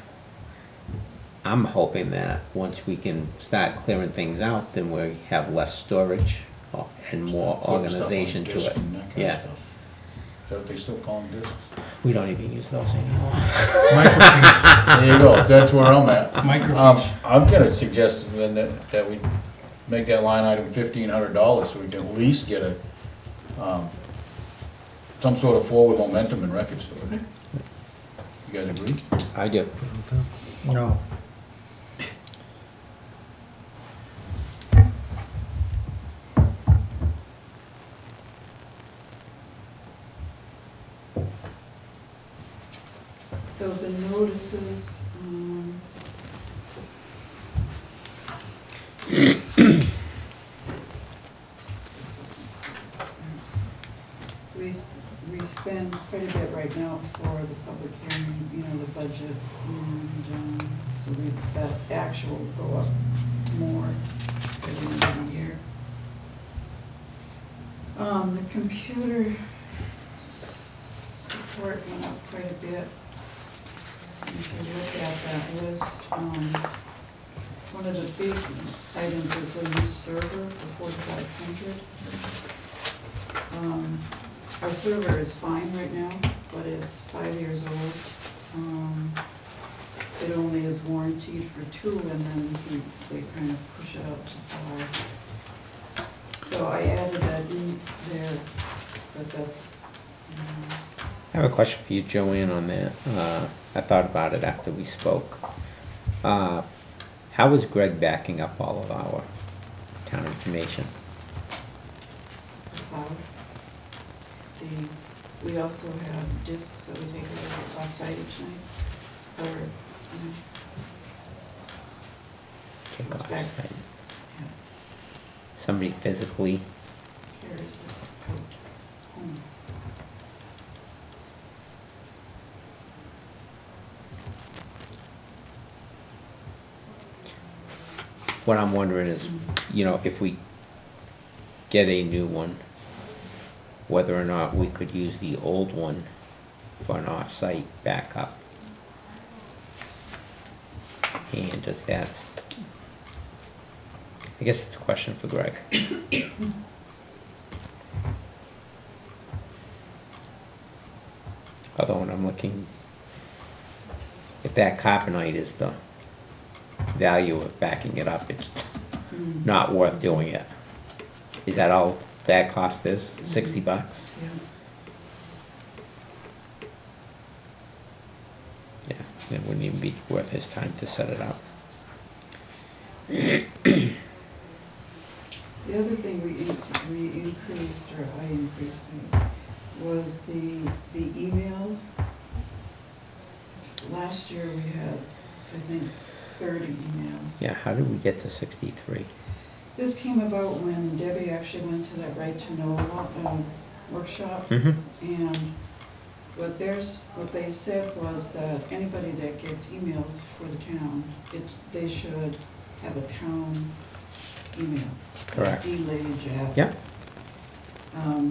I'm hoping that once we can start clearing things out, then we have less storage and more Putting stuff on organization to disc it. and that kind of Yeah, stuff. Is that what they still call them, discs? we don't even use those anymore. Microfiche. There you go, that's where I'm at. Microfiche. I'm gonna suggest then that we make that line item $1,500 so we can at least get some sort of forward momentum in record storage. You guys agree? I do. No. So the notices, we spend quite a bit right now for the public hearing, the budget, and, so that actual will go up more every end of the year. The computer support went up quite a bit. If you look at that list, one of the big items is a new server for 4,500. Our server is fine right now, but it's 5 years old. It only is warranted for 2, and then they kind of push it out to 5. So I added that in there, but that, I have a question for you, Joanne, on that. I thought about it after we spoke. How is Greg backing up all of our town information? cloud. We also have discs that we take off-site each night, or, Take Goes off back. site. yeah, Somebody physically, carries it out home. what I'm wondering is, if we get a new one, whether or not we could use the old one for an off-site backup. And does that, I guess it's a question for Greg. Although when I'm looking, if that carbonite is the value of backing it up, it's not worth doing it. Is that all that cost is? $60? Yeah. Yeah, it wouldn't even be worth his time to set it up. The other thing we increased, or I increased, was the emails. Last year we had, I think, 30 emails. Yeah, how did we get to 63? This came about when Debbie actually went to that Right to Know workshop. Mm-hmm. And what they said was that anybody that gets emails for the town, they should have a town email. Correct. DLage@. Yeah,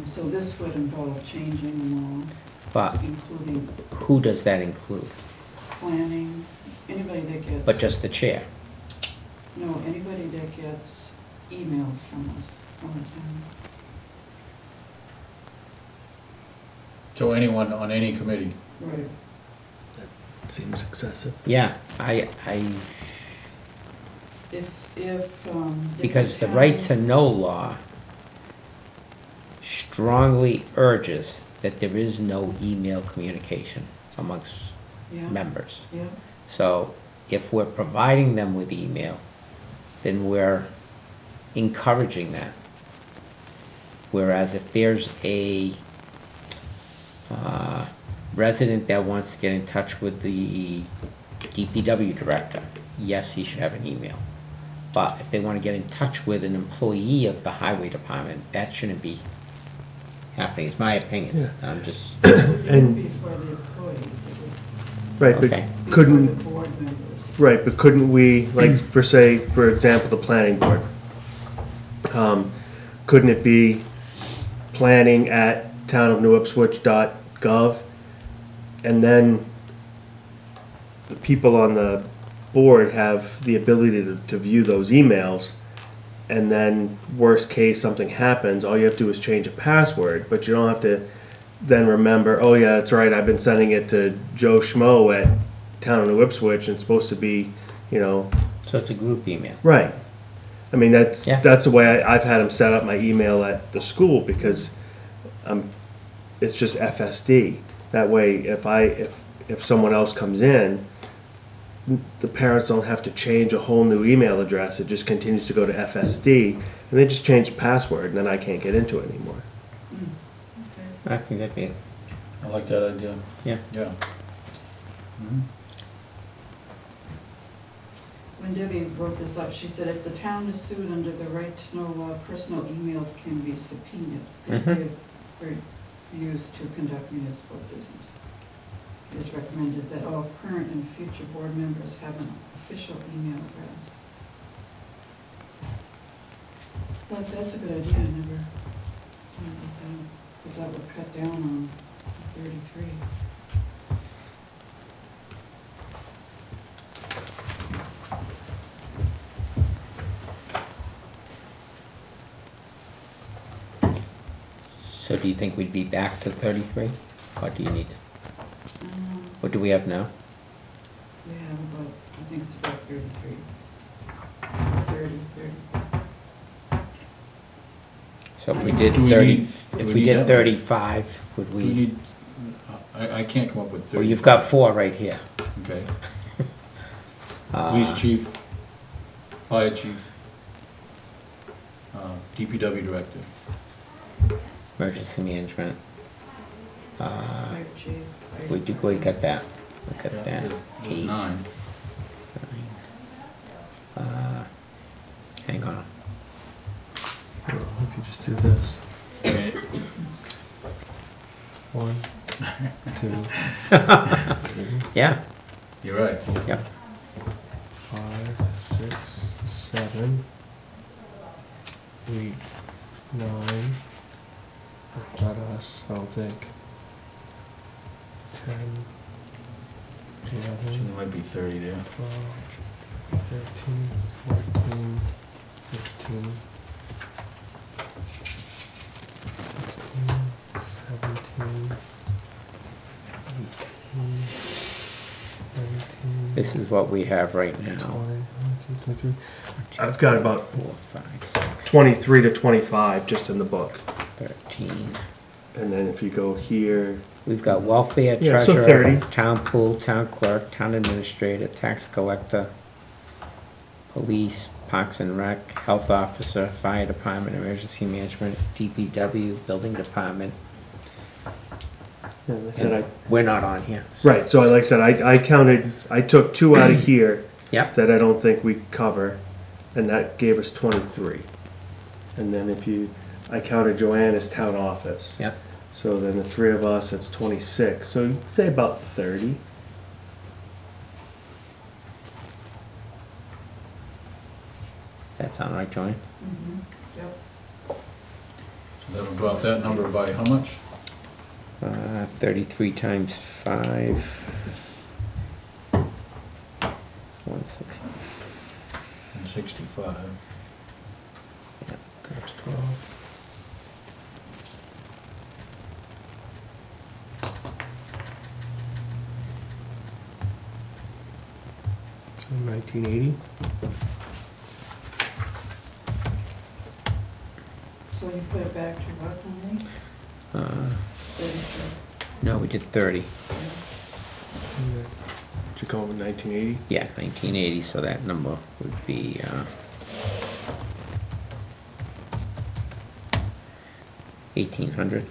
So this would involve changing them but all, including who does that include? planning, anybody that gets. But just the chair? No, anybody that gets emails from us, from the town. So anyone on any committee? Right. Seems excessive. Yeah, If because the town- right to know law strongly urges that there is no email communication amongst Yeah, members. yeah, So if we're providing them with email, then we're encouraging that. Whereas if there's a resident that wants to get in touch with the DPW director, yes, he should have an email. But if they want to get in touch with an employee of the highway department, that shouldn't be happening, it's my opinion. Yeah. I'm just, and before the employees, it would Right, Okay. but before the couldn't, board members. right, but couldn't we, like, for example, the planning board? Couldn't it be planning at townofnewipswich.gov? And then the people on the board have the ability to view those emails. And then worst case, something happens, all you have to do is change a password, but you don't have to then remember, oh yeah, that's right, I've been sending it to Joe Schmo at Town of New Ipswich, and it's supposed to be, you know, so it's a group email. right. I mean, that's Yeah. the way I've had them set up my email at the school, because it's just FSD. That way, if someone else comes in, the parents don't have to change a whole new email address. It just continues to go to FSD, and they just change the password, and then I can't get into it anymore. Okay. I think that'd be, I like that idea. yeah. Yeah. Mhm. When Debbie wrote this up, she said if the town is sued under the right to know law, personal emails can be subpoenaed if Mhm. they are used to conduct municipal business. It is recommended that all current and future board members have an official email address. But that's a good idea, I never thought about that, because that would cut down on 33. So do you think we'd be back to 33? Or do you need, what do we have now? We have about, I think it's about 33. 30. So if we did Do we 30, need- do if we we need did that? 35, would We we? need, I can't come up with 30. Well, you've got 4 right here. Okay. Uh, Police chief, fire chief, DPW director. Emergency management. Fire chief. fire We got that. We got Yeah, that. there's 8, 9. 9. Hang on. If you just do this. Okay. 1, 2, Yeah, You're right. yep. 5, 6, 7, 8, 9. That's not us, I don't think. 10, So 11, there might be 30 there. 12, 13, 14, 15, 16, 17, 18, 19, This is what we have right 20, now. 22, 23. I've got about 4, 5, 6, 23 to 25 just in the book. 13. And then if you go here, We've got welfare, Yeah, so treasurer, 30. town pool, town clerk, town administrator, tax collector, police, parks and rec, health officer, fire department, emergency management, DPW, building department. yeah, I said We're not on here. right, so like I said, I counted, I took 2 out of here Yep, that I don't think we cover, and that gave us 23. And then I counted Joanne as town office. yep. So then the 3 of us, that's 26. So you'd say about 30. That sound right, Joanne? Mhm. Yep. So that'll drop that number by how much? 33 times 5. 160. 65. That's 12. 1980. So you put it back to what, Emily? Uh, 33. no, we did 30. Did you come up with 1980? Yeah, 1980, so that number would be, 1,800.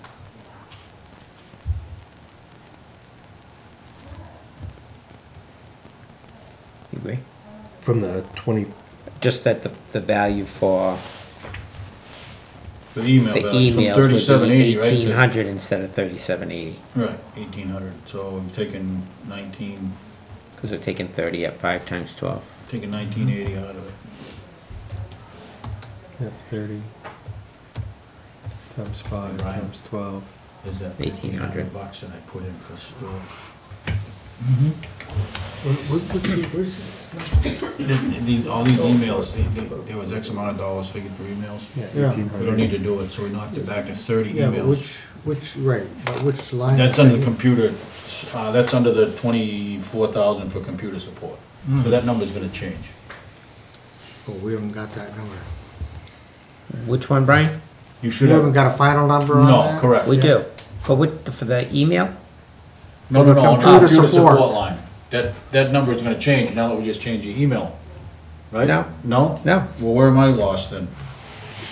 You agree? From the 20, Just that the value for The email the value from emails would be 3780, right? 1,800 instead of 3,780, Right, 1800, so we've taken 19, because we're taking 30 at 5 times 12. taken 1980 out of it. yep, 30 times 5 Right. times 12. Is that 1,800 bucks that I put in for storage? Where's this now? All these emails, there was X amount of dollars figured for emails. Yeah, Yeah. 1800. We don't need to do it, so we knocked it back to 30 Yeah, but emails. right, but which line? That's under the computer, that's under the 24,000 for computer support. So that number's gonna change. Oh, we haven't got that number. Which one, Brian? You You should haven't have, got a final number on that? no, correct. We do. For the email? No, For no, the no, on the computer computer support. support line. That number is gonna change now that we just changed the email. Right? No. No? No. Well, where am I lost then?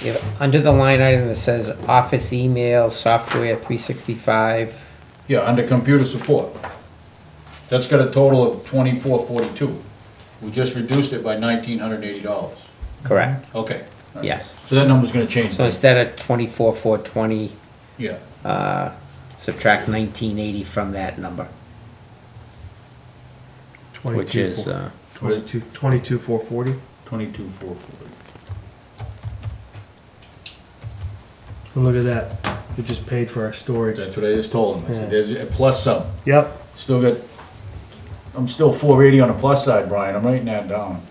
Yeah, under the line item that says office email, software 365, Yeah, under computer support. That's got a total of 2442. We just reduced it by $1,980. correct? Okay. All right. Yes. So that number's gonna change. So instead of 24,420, Yeah, subtract 1980 from that number, which is, 22,440. 22,440. And look at that. We just paid for our storage. That's what I just told him. I said, Yeah. there's a plus some. Yep. Still got, I'm still 480 on the plus side, Brian. I'm writing that down.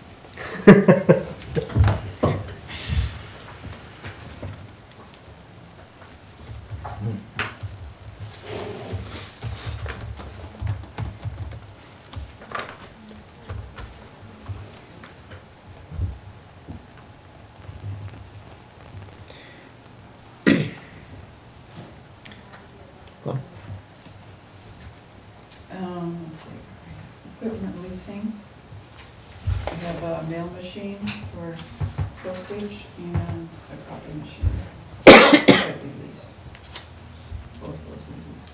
Let's see, equipment leasing. We have a mail machine for postage and a copy machine. That we lease. Both those we lease.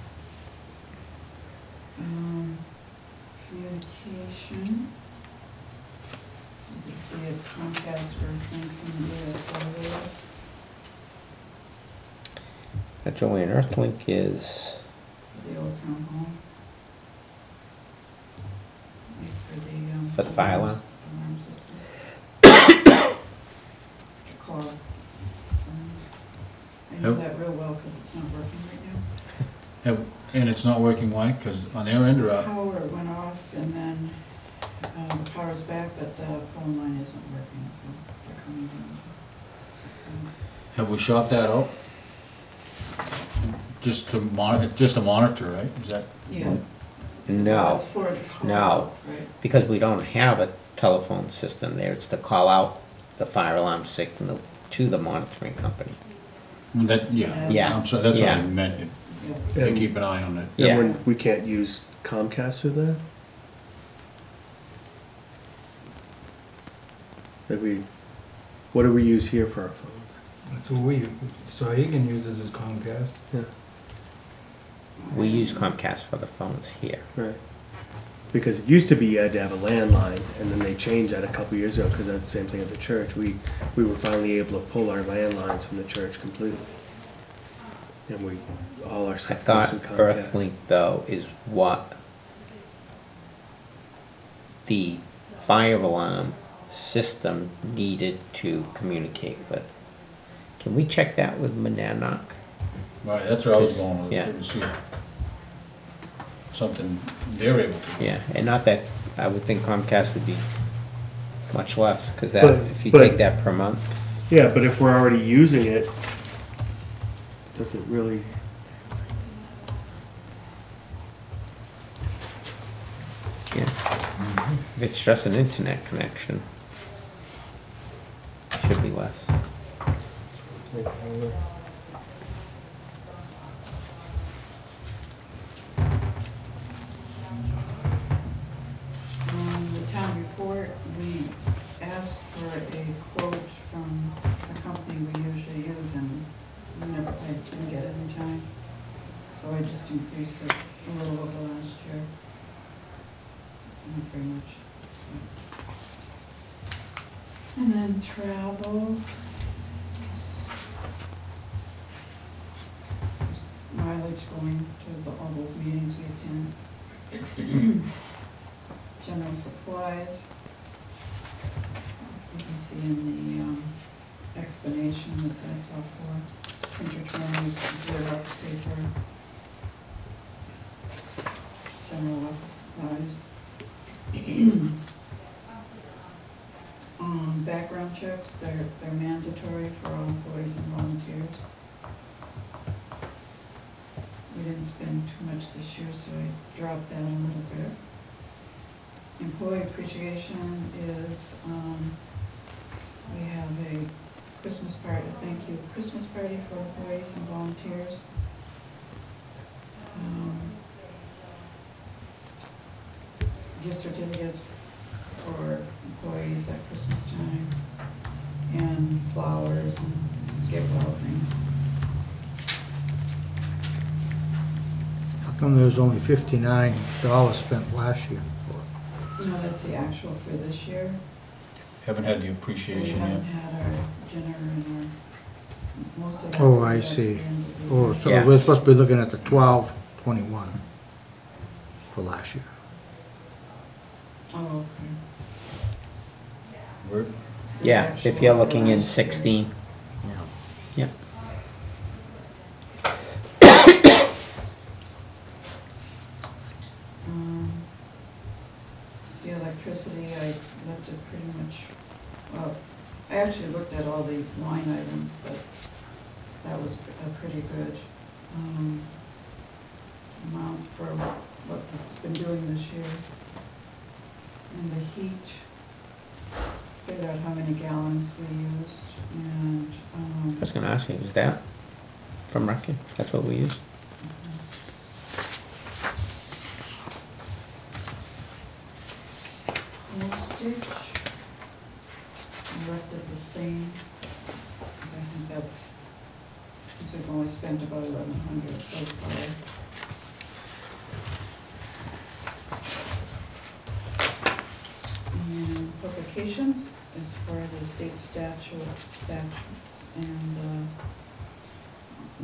Communication. So you can see it's Comcast for Franklin US Cellular. Joanne, Earthlink is, The old town hall. Like For the fire alarm? Alarm system. To call alarms. I know Yep. that real well because it's not working right now. And it's not working, why? Because on their end or The out? power went off and then the power's back, but the phone line isn't working, so they're coming down to fix it. Have we shopped that out? Just to monitor, right? Is that? Yeah. no, It's for it to call no. out, right? because we don't have a telephone system there. It's to call out the fire alarm signal to the monitoring company. That, yeah. Yeah. I'm sorry, that's what I Yeah. meant. Yeah. They And- keep an eye on it. Yeah. And when we can't use Comcast with that? Like what do we use here for our phones? That's what so Hagan uses his Comcast. Yeah, We use Comcast for the phones here. right. Because it used to be you had to have a landline, and then they changed that a couple years ago, because that's the same thing at the church. We were finally able to pull our landlines from the church completely. And all our I stuff thought goes through Comcast. Earthlink, though, is what the fire alarm system needed to communicate with. Can we check that with Monadnock? Right, that's where I was Because- going with yeah. it. To see something they're able to. Yeah, and not that, I would think Comcast would be much less, because that, But- if you but- take that per month, Yeah, but if we're already using it, does it really? yeah. If it's just an internet connection, it should be less. On the town report, we asked for a quote from a company we usually use, and I didn't get it in time. So I just increased it a little over last year. Not very much. And then travel. Just mileage going to all those meetings we attend. General supplies. You can see in the explanation that that's all for. Printer terminals, Xerox paper. General office supplies. Background checks, they're mandatory for all employees and volunteers. We didn't spend too much this year, so I dropped that a little bit. Employee appreciation is, we have a Christmas party, thank you, Christmas party for employees and volunteers. Gift certificates for employees at Christmas time, and flowers and gift well things. How come there was only $59 spent last year? No, that's the actual for this year. Haven't had the We appreciation yet. haven't had our dinner and our, most of that. Oh, I is at see. the end of the Oh, year. so Yeah. we're supposed to be looking at the 12/21 for last year. Oh, okay. Word? The Yeah, actual if you're for looking in last 16, Yeah. yep. The electricity, I left it pretty much, well, I actually looked at all the line items, but that was a pretty good amount for what we've been doing this year. And the heat, figured out how many gallons we used, and, I was gonna ask you, is that from Record? That's what we use? postage, I left it the same, because I think that's, since we've only spent about 1,100 so far. And publications is for the state statutes, and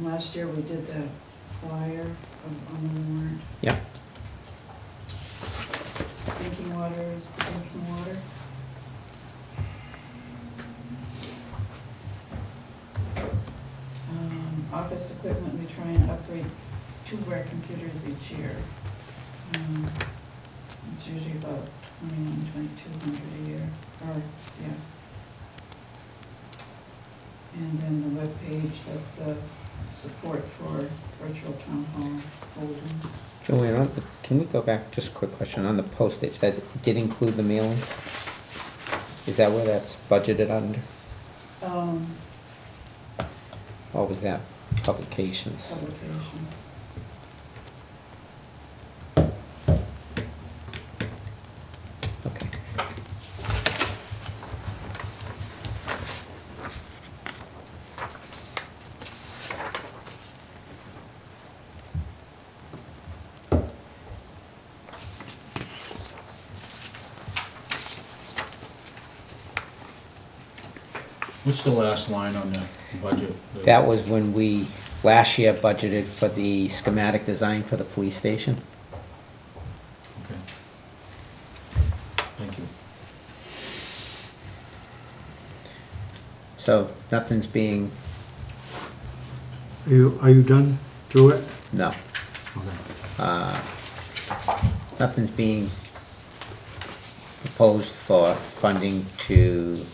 last year we did the flyer on the warrant. Yep. Drinking water is the drinking water. Office equipment, we try and upgrade 2 of our computers each year. It's usually about 2,200 a year, or, yeah. And then the webpage, that's the support for virtual town hall holdings. Julian, can we go back, just a quick question, on the postage, that did include the mailings? Is that where that's budgeted under? Or was that publications? Publication. Okay. What's the last line on the budget? That was when we, last year, budgeted for the schematic design for the police station. Okay. Thank you. So nothing's being, Are you done through it? no, Okay. nothing's being proposed for funding to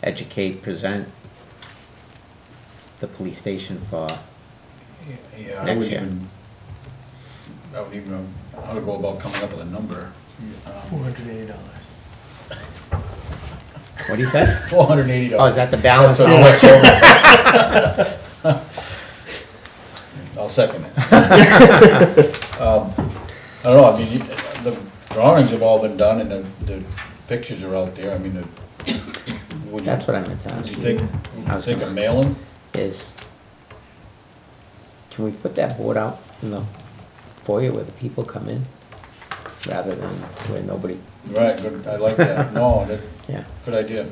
educate, present the police station for, Yeah, I Next would year. even I don't even know how to go about coming up with a number. $480. What do you say? $480. Oh, is that the balance? That's I'll second it. I don't know, I mean, the drawings have all been done and the pictures are out there, I mean, would you, That's what I meant to would ask you you. think, I was think gonna of mailing? Is, can we put that board out in the foyer where the people come in? Rather than where nobody, Right, good, I like that, no, that, yeah. good idea.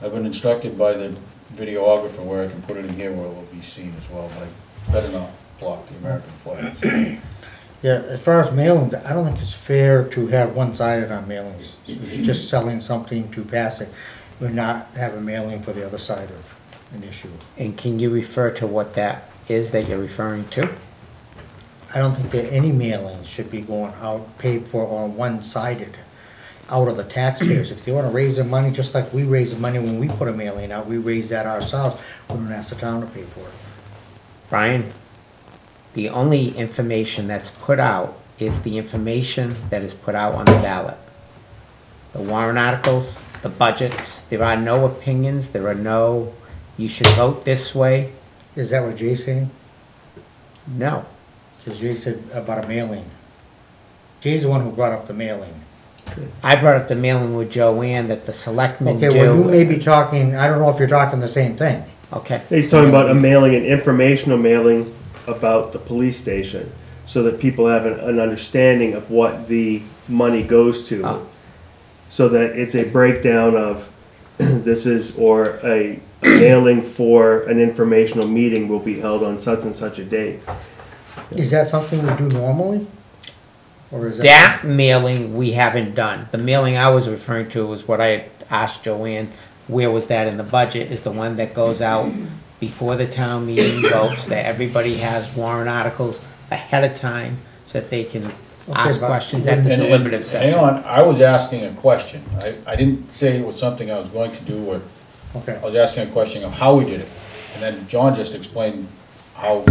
I've been instructed by the videographer where I can put it in here where it will be seen as well, but I better not block the American flag. Yeah, as far as mailings, I don't think it's fair to have one-sided on mailings. It's just selling something to pass it, but not have a mailing for the other side of an issue. And can you refer to what that is that you're referring to? I don't think that any mailings should be going out, paid for on one-sided, out of the taxpayers. If they wanna raise their money, just like we raise the money when we put a mailing out, we raise that ourselves, we don't ask the town to pay for it. Brian, the only information that's put out is the information that is put out on the ballot. The warrant articles, the budgets, there are no opinions, there are no, you should vote this way. Is that what Jay's saying? No. Because Jay said about a mailing. Jay's the one who brought up the mailing. I brought up the mailing with Joanne that the selectmen do. Okay, well, you may be talking, I don't know if you're talking the same thing. Okay, He's talking about a mailing, an informational mailing about the police station, so that people have an understanding of what the money goes to. Oh. So that it's a breakdown of, this is, or a mailing for an informational meeting will be held on such and such a date. Is that something we do normally? Or is that? that mailing we haven't done. The mailing I was referring to was what I had asked Joanne, where was that in the budget, is the one that goes out before the town meeting votes, that everybody has warrant articles ahead of time, so that they can ask but questions at the And- deliberative Hang session. on, I was asking a question, I didn't say it was something I was going to do, or Okay. I was asking a question of how we did it. And then John just explained how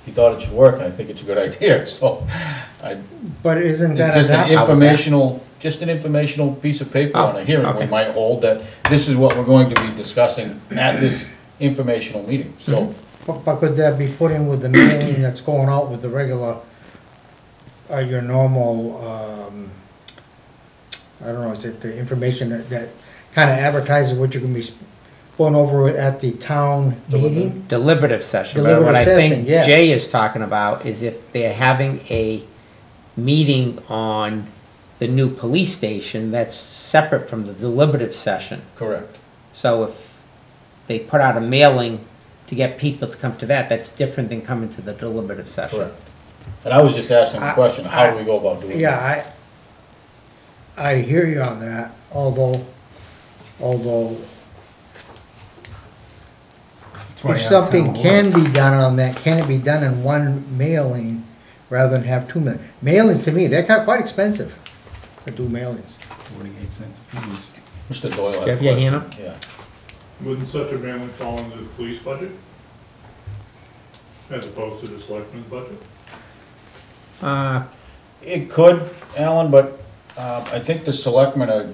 he thought it should work, and I think it's a good idea, so I, But isn't it's that just an enough? informational, just an informational piece of paper on a hearing we okay. might hold, that this is what we're going to be discussing at this informational meeting, so. But could that be put in with the mailing that's going out with the regular, your normal, I don't know, is it the information that kind of advertises what you're gonna be going over at the town meeting? Deliberative session, but what I Deliberative think session, yes. Jay is talking about is if they're having a meeting on the new police station, that's separate from the deliberative session. Correct. So if they put out a mailing to get people to come to that, that's different than coming to the deliberative session. Correct. And I was just asking the question, how do we go about doing it? Yeah, I hear you on that, although why if you have something town can be done on that, can it be done in one mailing rather than have two mailings? To me, they're quite expensive to do mailings. 48 cents a piece. Mr. Doyle had Do you a have your question. hand up? Yeah. Wouldn't such a mailing fall into the police budget? As opposed to the selectmen's budget? It could, Alan, but I think the selectmen are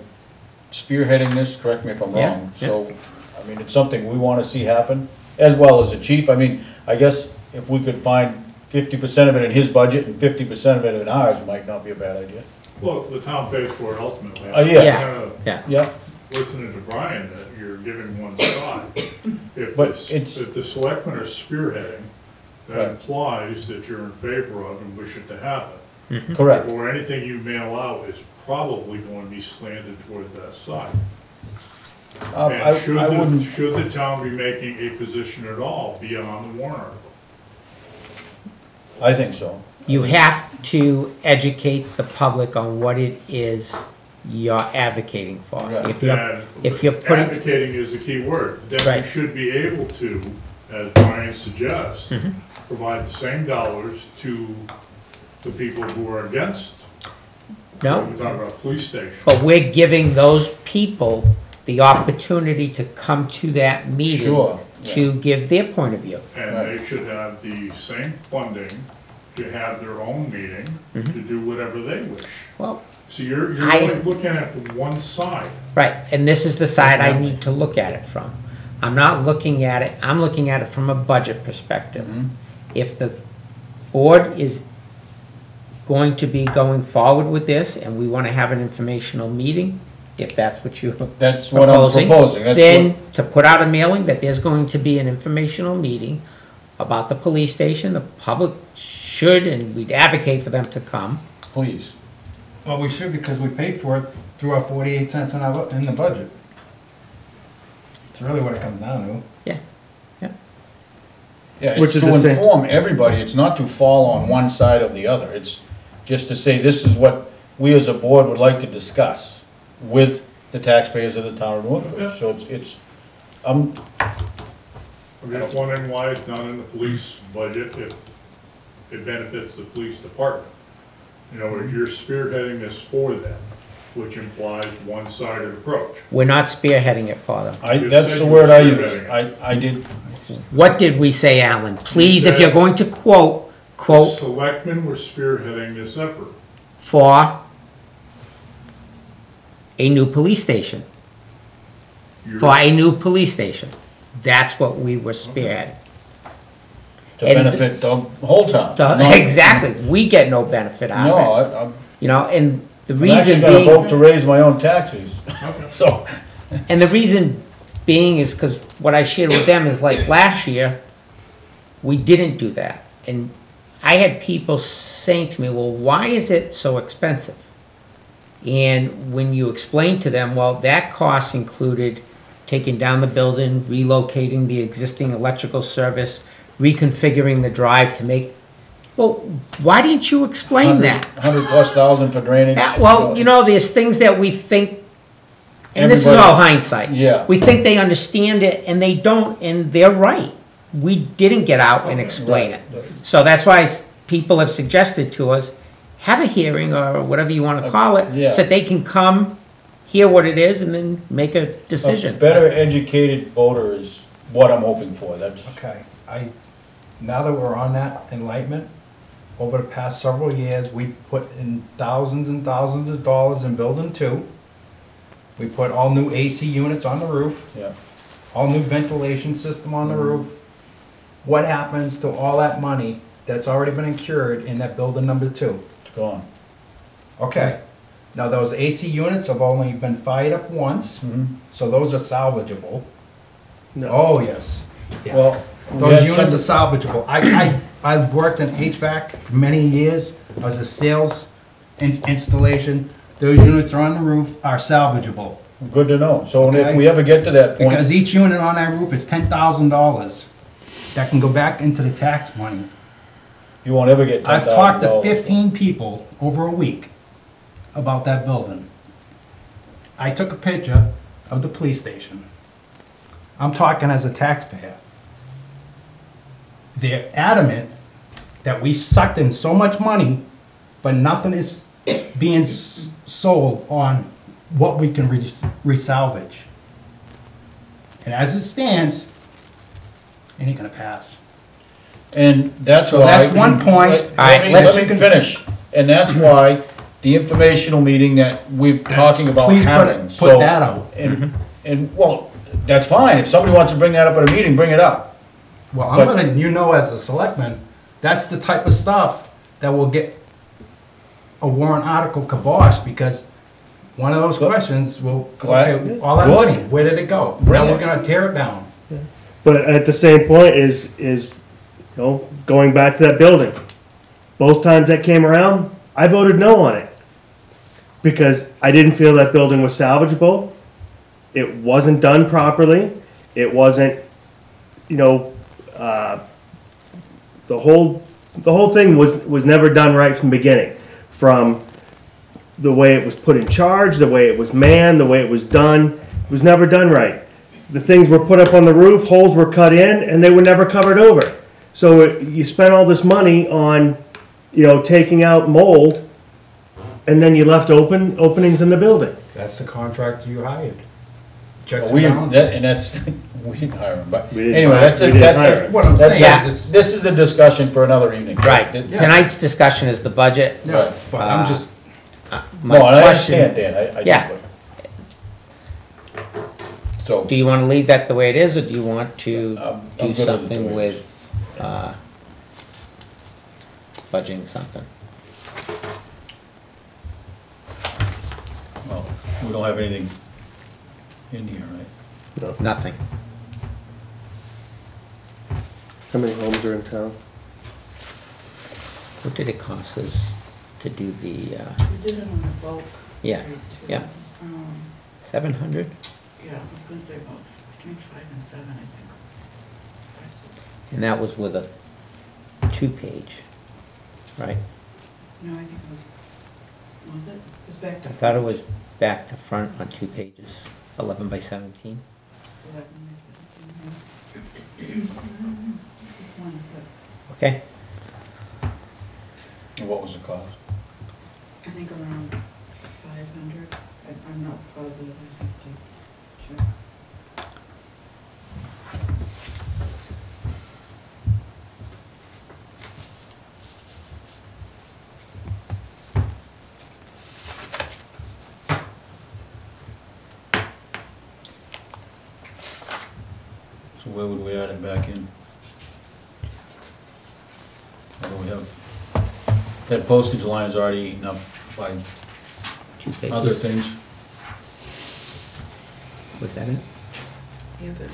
spearheading this, correct me if I'm Yeah, wrong. So, I mean, it's something we want to see happen, as well as the chief. I mean, I guess if we could find 50% of it in his budget and 50% of it in ours, might not be a bad idea. Well, the town pays for it ultimately. Oh, yeah. Yeah. Kind of Yeah. Yeah, listening to Brian, that you're giving one side. If But the, it's- if the selectmen are spearheading, that Right. implies that you're in favor of and wish it to happen. correct. Therefore, anything you mail out is probably going to be slanted toward that side. I And should wouldn't, should the town be making a position at all beyond the warrant article? I think so. You have to educate the public on what it is you're advocating for. Right. If you're putting, Advocating is the key word. Then Right. you should be able to, as Brian suggests, Mm-hmm. provide the same dollars to the people who are against. no, We're talking about police station. but we're giving those people the opportunity to come to that meeting Sure, to give their point of view. And Right. they should have the same funding to have their own meeting, to do whatever they wish. Well, So you're I- only looking at from one side. right, and this is the side I need to look at it from. I'm not looking at it, I'm looking at it from a budget perspective. If the board is going to be going forward with this, and we wanna have an informational meeting, if that's what you're That's what I'm proposing, proposing. That's then what- to put out a mailing that there's going to be an informational meeting about the police station, the public should, and we'd advocate for them to come. Please. Well, we should because we paid for it through our 48 cents in the budget. It's really what it comes down to. Yeah, yeah. Yeah, Which it's is to the same- inform everybody, it's not to fall on one side or the other, it's just to say, this is what we as a board would like to discuss with the taxpayers of the town of New Ipswich. So I'm just wondering why it's not in the police budget if it benefits the police department. You know, you're spearheading this for them, which implies one-sided approach. We're not spearheading it for them. You that's said the you word were I used, spearheading I did, What did we say, Alan? Please, if you're said- going to quote The selectmen were spearheading this effort. for a new police station, You're- for a new police station. That's what we were spearheading. to And- benefit the whole town. not- Exactly, we get no benefit out No, of it. I'm You know, and the I'm actually reason gonna vote being, to raise my own taxes, so. and the reason being is because what I shared with them is like last year, we didn't do that. And I had people saying to me, well, why is it so expensive? And when you explain to them, well, that cost included taking down the building, relocating the existing electrical service, reconfiguring the drive to make, well, why didn't you explain that? 100,000+ for drainage. Yeah, well, you know, there's things that we think, and this is Everybody- all hindsight. Yeah. We think they understand it, and they don't, and they're right. We didn't get out and explain it. So that's why people have suggested to us, have a hearing, or whatever you wanna call it, Yeah. so that they can come, hear what it is, and then make a A decision. better educated voter is what I'm hoping for, that's. Okay, now that we're on that enlightenment, over the past several years, we put in thousands and thousands of dollars in building 2. We put all new AC units on the roof, Yeah. all new ventilation system on the roof. What happens to all that money that's already been incurred in that building number 2? It's gone. Okay, now those AC units have only been fired up once, so those are salvageable. No. Oh, yes. Yeah. Well, we Those had units are some- salvageable. I worked in HVAC for many years. I was a sales installation. Those units are on the roof, are salvageable. Good to know, so if Okay. we ever get to that point. Because each unit on that roof is $10,000. That can go back into the tax money. You won't ever get I've $10,000. talked to 15 people over a week about that building. I took a picture of the police station. I'm talking as a taxpayer. They're adamant that we sucked in so much money, but nothing is being sold on what we can resalvage. And as it stands, it ain't gonna pass. And that's So why. that's one point. Let All right, me- let's- let me finish, and that's why the informational meeting that we're talking about Please having, put so. that out. And, well, that's fine, if somebody wants to bring that up at a meeting, bring it up. Well, I'm But- letting you know as a selectman, that's the type of stuff that will get a warrant article kiboshed, because one of those questions will, Glad- okay, all that Good. money, where did it go? Bring Now we're it. gonna tear it down. But at the same point is, you know, going back to that building. Both times that came around, I voted no on it. Because I didn't feel that building was salvageable. It wasn't done properly. It wasn't, you know, the whole thing was never done right from the beginning. From the way it was put in charge, the way it was manned, the way it was done, it was never done right. The things were put up on the roof, holes were cut in, and they were never covered over. So you spent all this money on, you know, taking out mold, and then you left openings in the building. That's the contractor you hired. Checks and We, balances. and that's, We didn't hire him, but We didn't anyway, hire- that's we it, didn't that's hire it. him. What I'm That's saying it. is, it's, This is a discussion for another evening. Right, Yeah. tonight's discussion is the budget. Right. but I'm just, My No, and I question- understand, Dan, I do. Yeah. but- So, Do you want to leave that the way it is, or do you want to I'm do good with it the something way it with, is. budgeting something? well, we don't have anything in here, right? Nothing. How many homes are in town? What did it cost us to do the, We did it on a bulk. yeah, rate, too. yeah. 700? Yeah, I was gonna say about between 5 and 7, I think. And that was with a 2-page, right? No, I think it was it? It was back to. I thought it was back to front on 2 pages, 11 by 17. So that one is, this one, but Okay, And what was the cost? I think around 500. I'm not positive, I have to check. So where would we add it back in? What do we have? That postage line is already eaten up by 2 pages. other things. Was that it? Yeah, but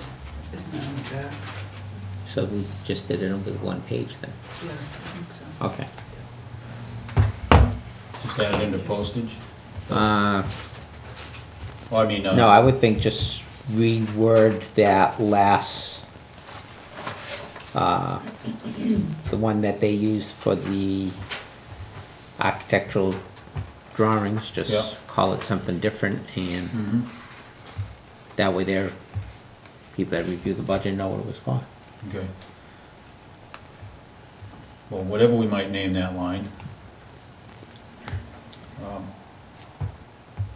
isn't that on the back? So we just did it with 1 page then? Yeah, I think so. Okay. Just add it into postage? Uh, Well, I mean, No, I would think just reword that last, the one that they used for the architectural drawings, Yeah. just call it something different, and Mhm. that way there, people that review the budget know what it was for. Okay. Well, whatever we might name that line.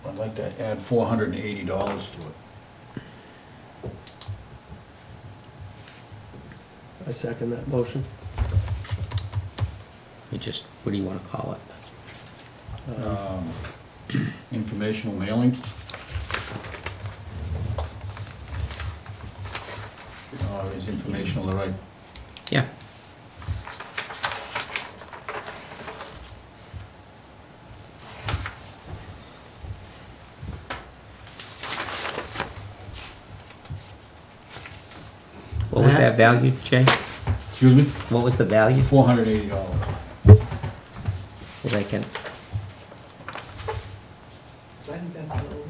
I'd like to add $480 to it. I second that motion. You just, what do you wanna call it? Informational mailing. Is informational the right? Yeah. What was that value, Jay? Excuse me? What was the value? $480. If I can, So I think that's a little low,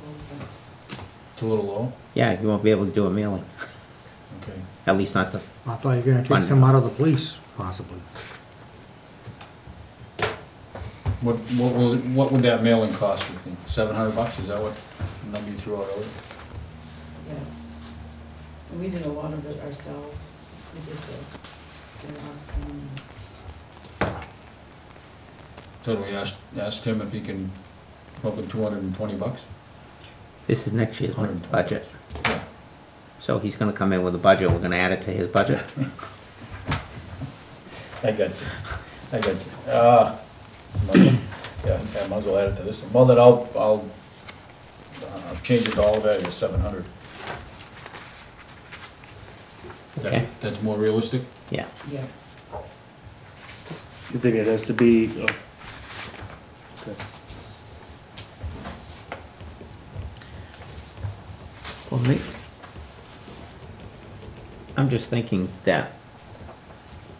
It's a little low? yeah, you won't be able to do a mailing, Okay. at least not the, I thought you were gonna Fund. take some out of the police, possibly. What would that mailing cost, you think? $700, is that what number you threw out earlier? yeah. And we did a lot of it ourselves. We did the Xerox and, So do we ask Tim if he can come up with $220? this is next year's $120. budget. Yeah. So he's gonna come in with a budget, we're gonna add it to his budget. I got you. Yeah, I might as well add it to this one. Well, then I'll change it to all value to 700. Okay. That's more realistic? Yeah. yeah. You think it has to be? Okay. Well, I'm just thinking that,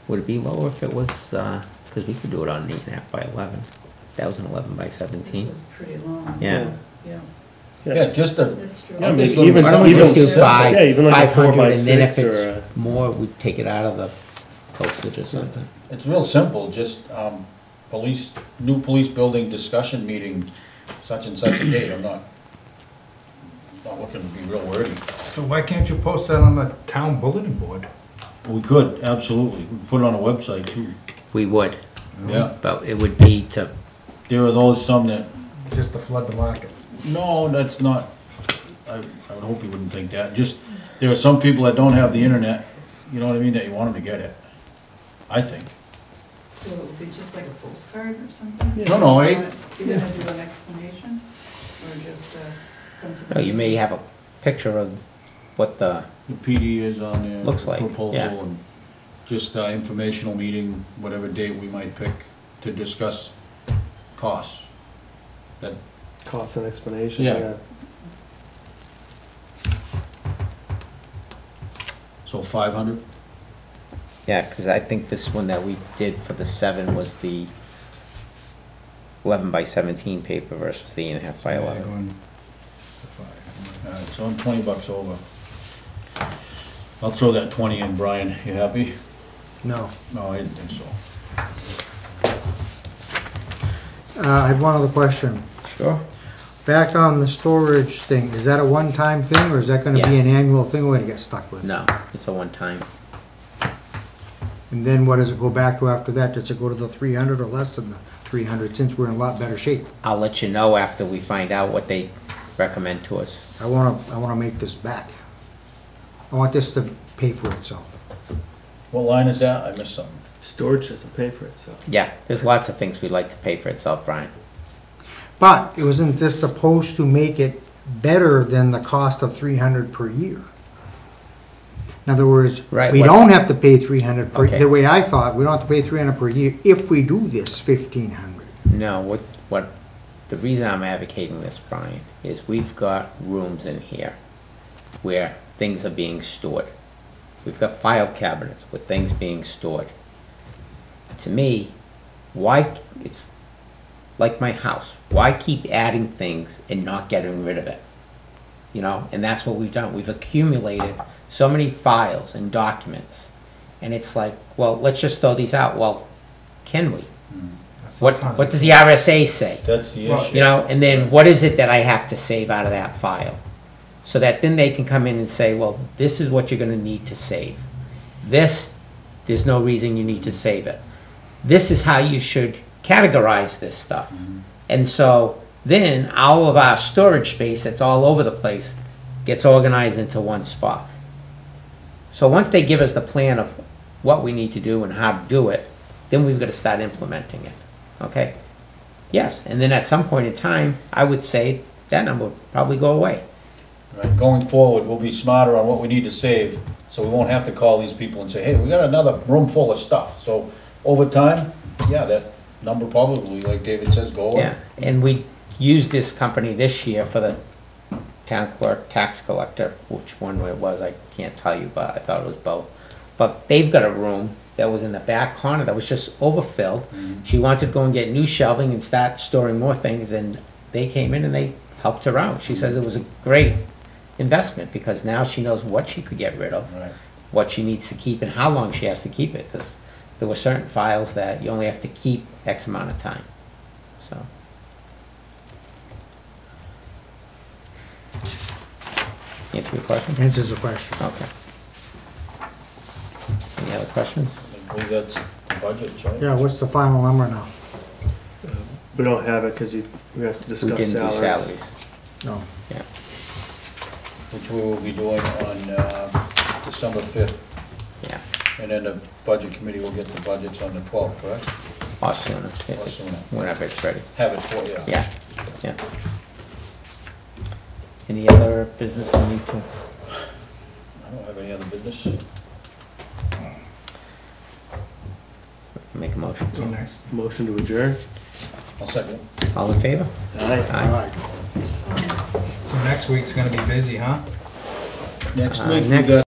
would it be lower if it was, cause we could do it on an 8.5 by 11. That was an 11 by This 17. was pretty long. Yeah. Yeah, Yeah, just a, that's true. Yeah, I mean, just looking- even why Why don't don't we we just do simple? Yeah, even like a 4 500, by and then if 6 it's or more, we take it out of the postage or something. it's real simple, just, new police building discussion meeting, such and such a date, I'm not looking to be real wordy. so why can't you post that on the town bulletin board? We could, absolutely, we could put it on a website too, We would, yeah. but it would be to, There are those, some that, Just to flood the market. no, that's not, I would hope you wouldn't think that, just, there are some people that don't have the internet, you know what I mean, that you want them to get it, I think. So it would be just like a postcard or something? No, no, You're gonna do an explanation, or just, come to the? No, you may have a picture of what the, The PD is on there. Looks like, Proposal yeah. and just informational meeting, whatever date we might pick to discuss costs. That, Cost and explanation, Yeah. yeah. so 500? yeah, because I think this one that we did for the 7 was the 11 by 17 paper versus the 8.5 by 11. So I'm $20 over. I'll throw that 20 in, Brian, you happy? No. No, I didn't think so. I have one other question. Sure. Back on the storage thing, is that a one-time thing, or is that gonna be Yeah. an annual thing we're gonna get stuck with? No, it's a one-time. And then what does it go back to after that? Does it go to the 300 or less than the 300, since we're in a lot better shape? I'll let you know after we find out what they recommend to us. I wanna make this back. I want this to pay for itself. What line is that? I missed something. Storage doesn't pay for itself. Yeah, there's lots of things we'd like to pay for itself, Brian. But it wasn't this supposed to make it better than the cost of 300 per year? In other words, Right, we what- don't have to pay 300 per, Okay. the way I thought, we don't have to pay 300 per year if we do this 1,500. No, the reason I'm advocating this, Brian, is we've got rooms in here where things are being stored. We've got file cabinets with things being stored. To me, it's like my house. Why keep adding things and not getting rid of it? You know, and that's what we've done. We've accumulated so many files and documents. And it's like, well, let's just throw these out. Well, can we? What does the RSA say? That's the issue. You know, and then what is it that I have to save out of that file? So that then they can come in and say, well, this is what you're gonna need to save. This, there's no reason you need to save it. This is how you should categorize this stuff. And so then all of our storage space that's all over the place gets organized into one spot. So once they give us the plan of what we need to do and how to do it, then we've got to start implementing it. Okay? Yes, and then at some point in time, I would say that number would probably go away. Right, going forward, we'll be smarter on what we need to save, so we won't have to call these people and say, hey, we got another room full of stuff. So over time, yeah, that number probably, like David says, go away. Yeah, and we used this company this year for the town clerk, tax collector, which one it was, I can't tell you, but I thought it was both. But they've got a room that was in the back corner that was just overfilled. She wanted to go and get new shelving and start storing more things, and they came in and they helped her out. She says it was a great investment because now she knows what she could get rid of, Right. what she needs to keep, and how long she has to keep it, because there were certain files that you only have to keep X amount of time, so. Answer your question? Answers the question. Okay. Any other questions? I believe that's the budget, right? Yeah, what's the final number now? We don't have it because we have to We discuss didn't do salaries. salaries. No. Yeah. Which we will be doing on December 5th. Yeah, And then the budget committee will get the budgets on the 12th, correct? or sooner, if Or it's, sooner. whenever it's ready. Have it for you. Yeah, yeah. Any other business we need to? I don't have any other business. Make a motion. Till next. Motion to adjourn? I'll second. All in favor? Aye. Aye. Aye. So next week's gonna be busy, huh? Next Uh, week, we next- got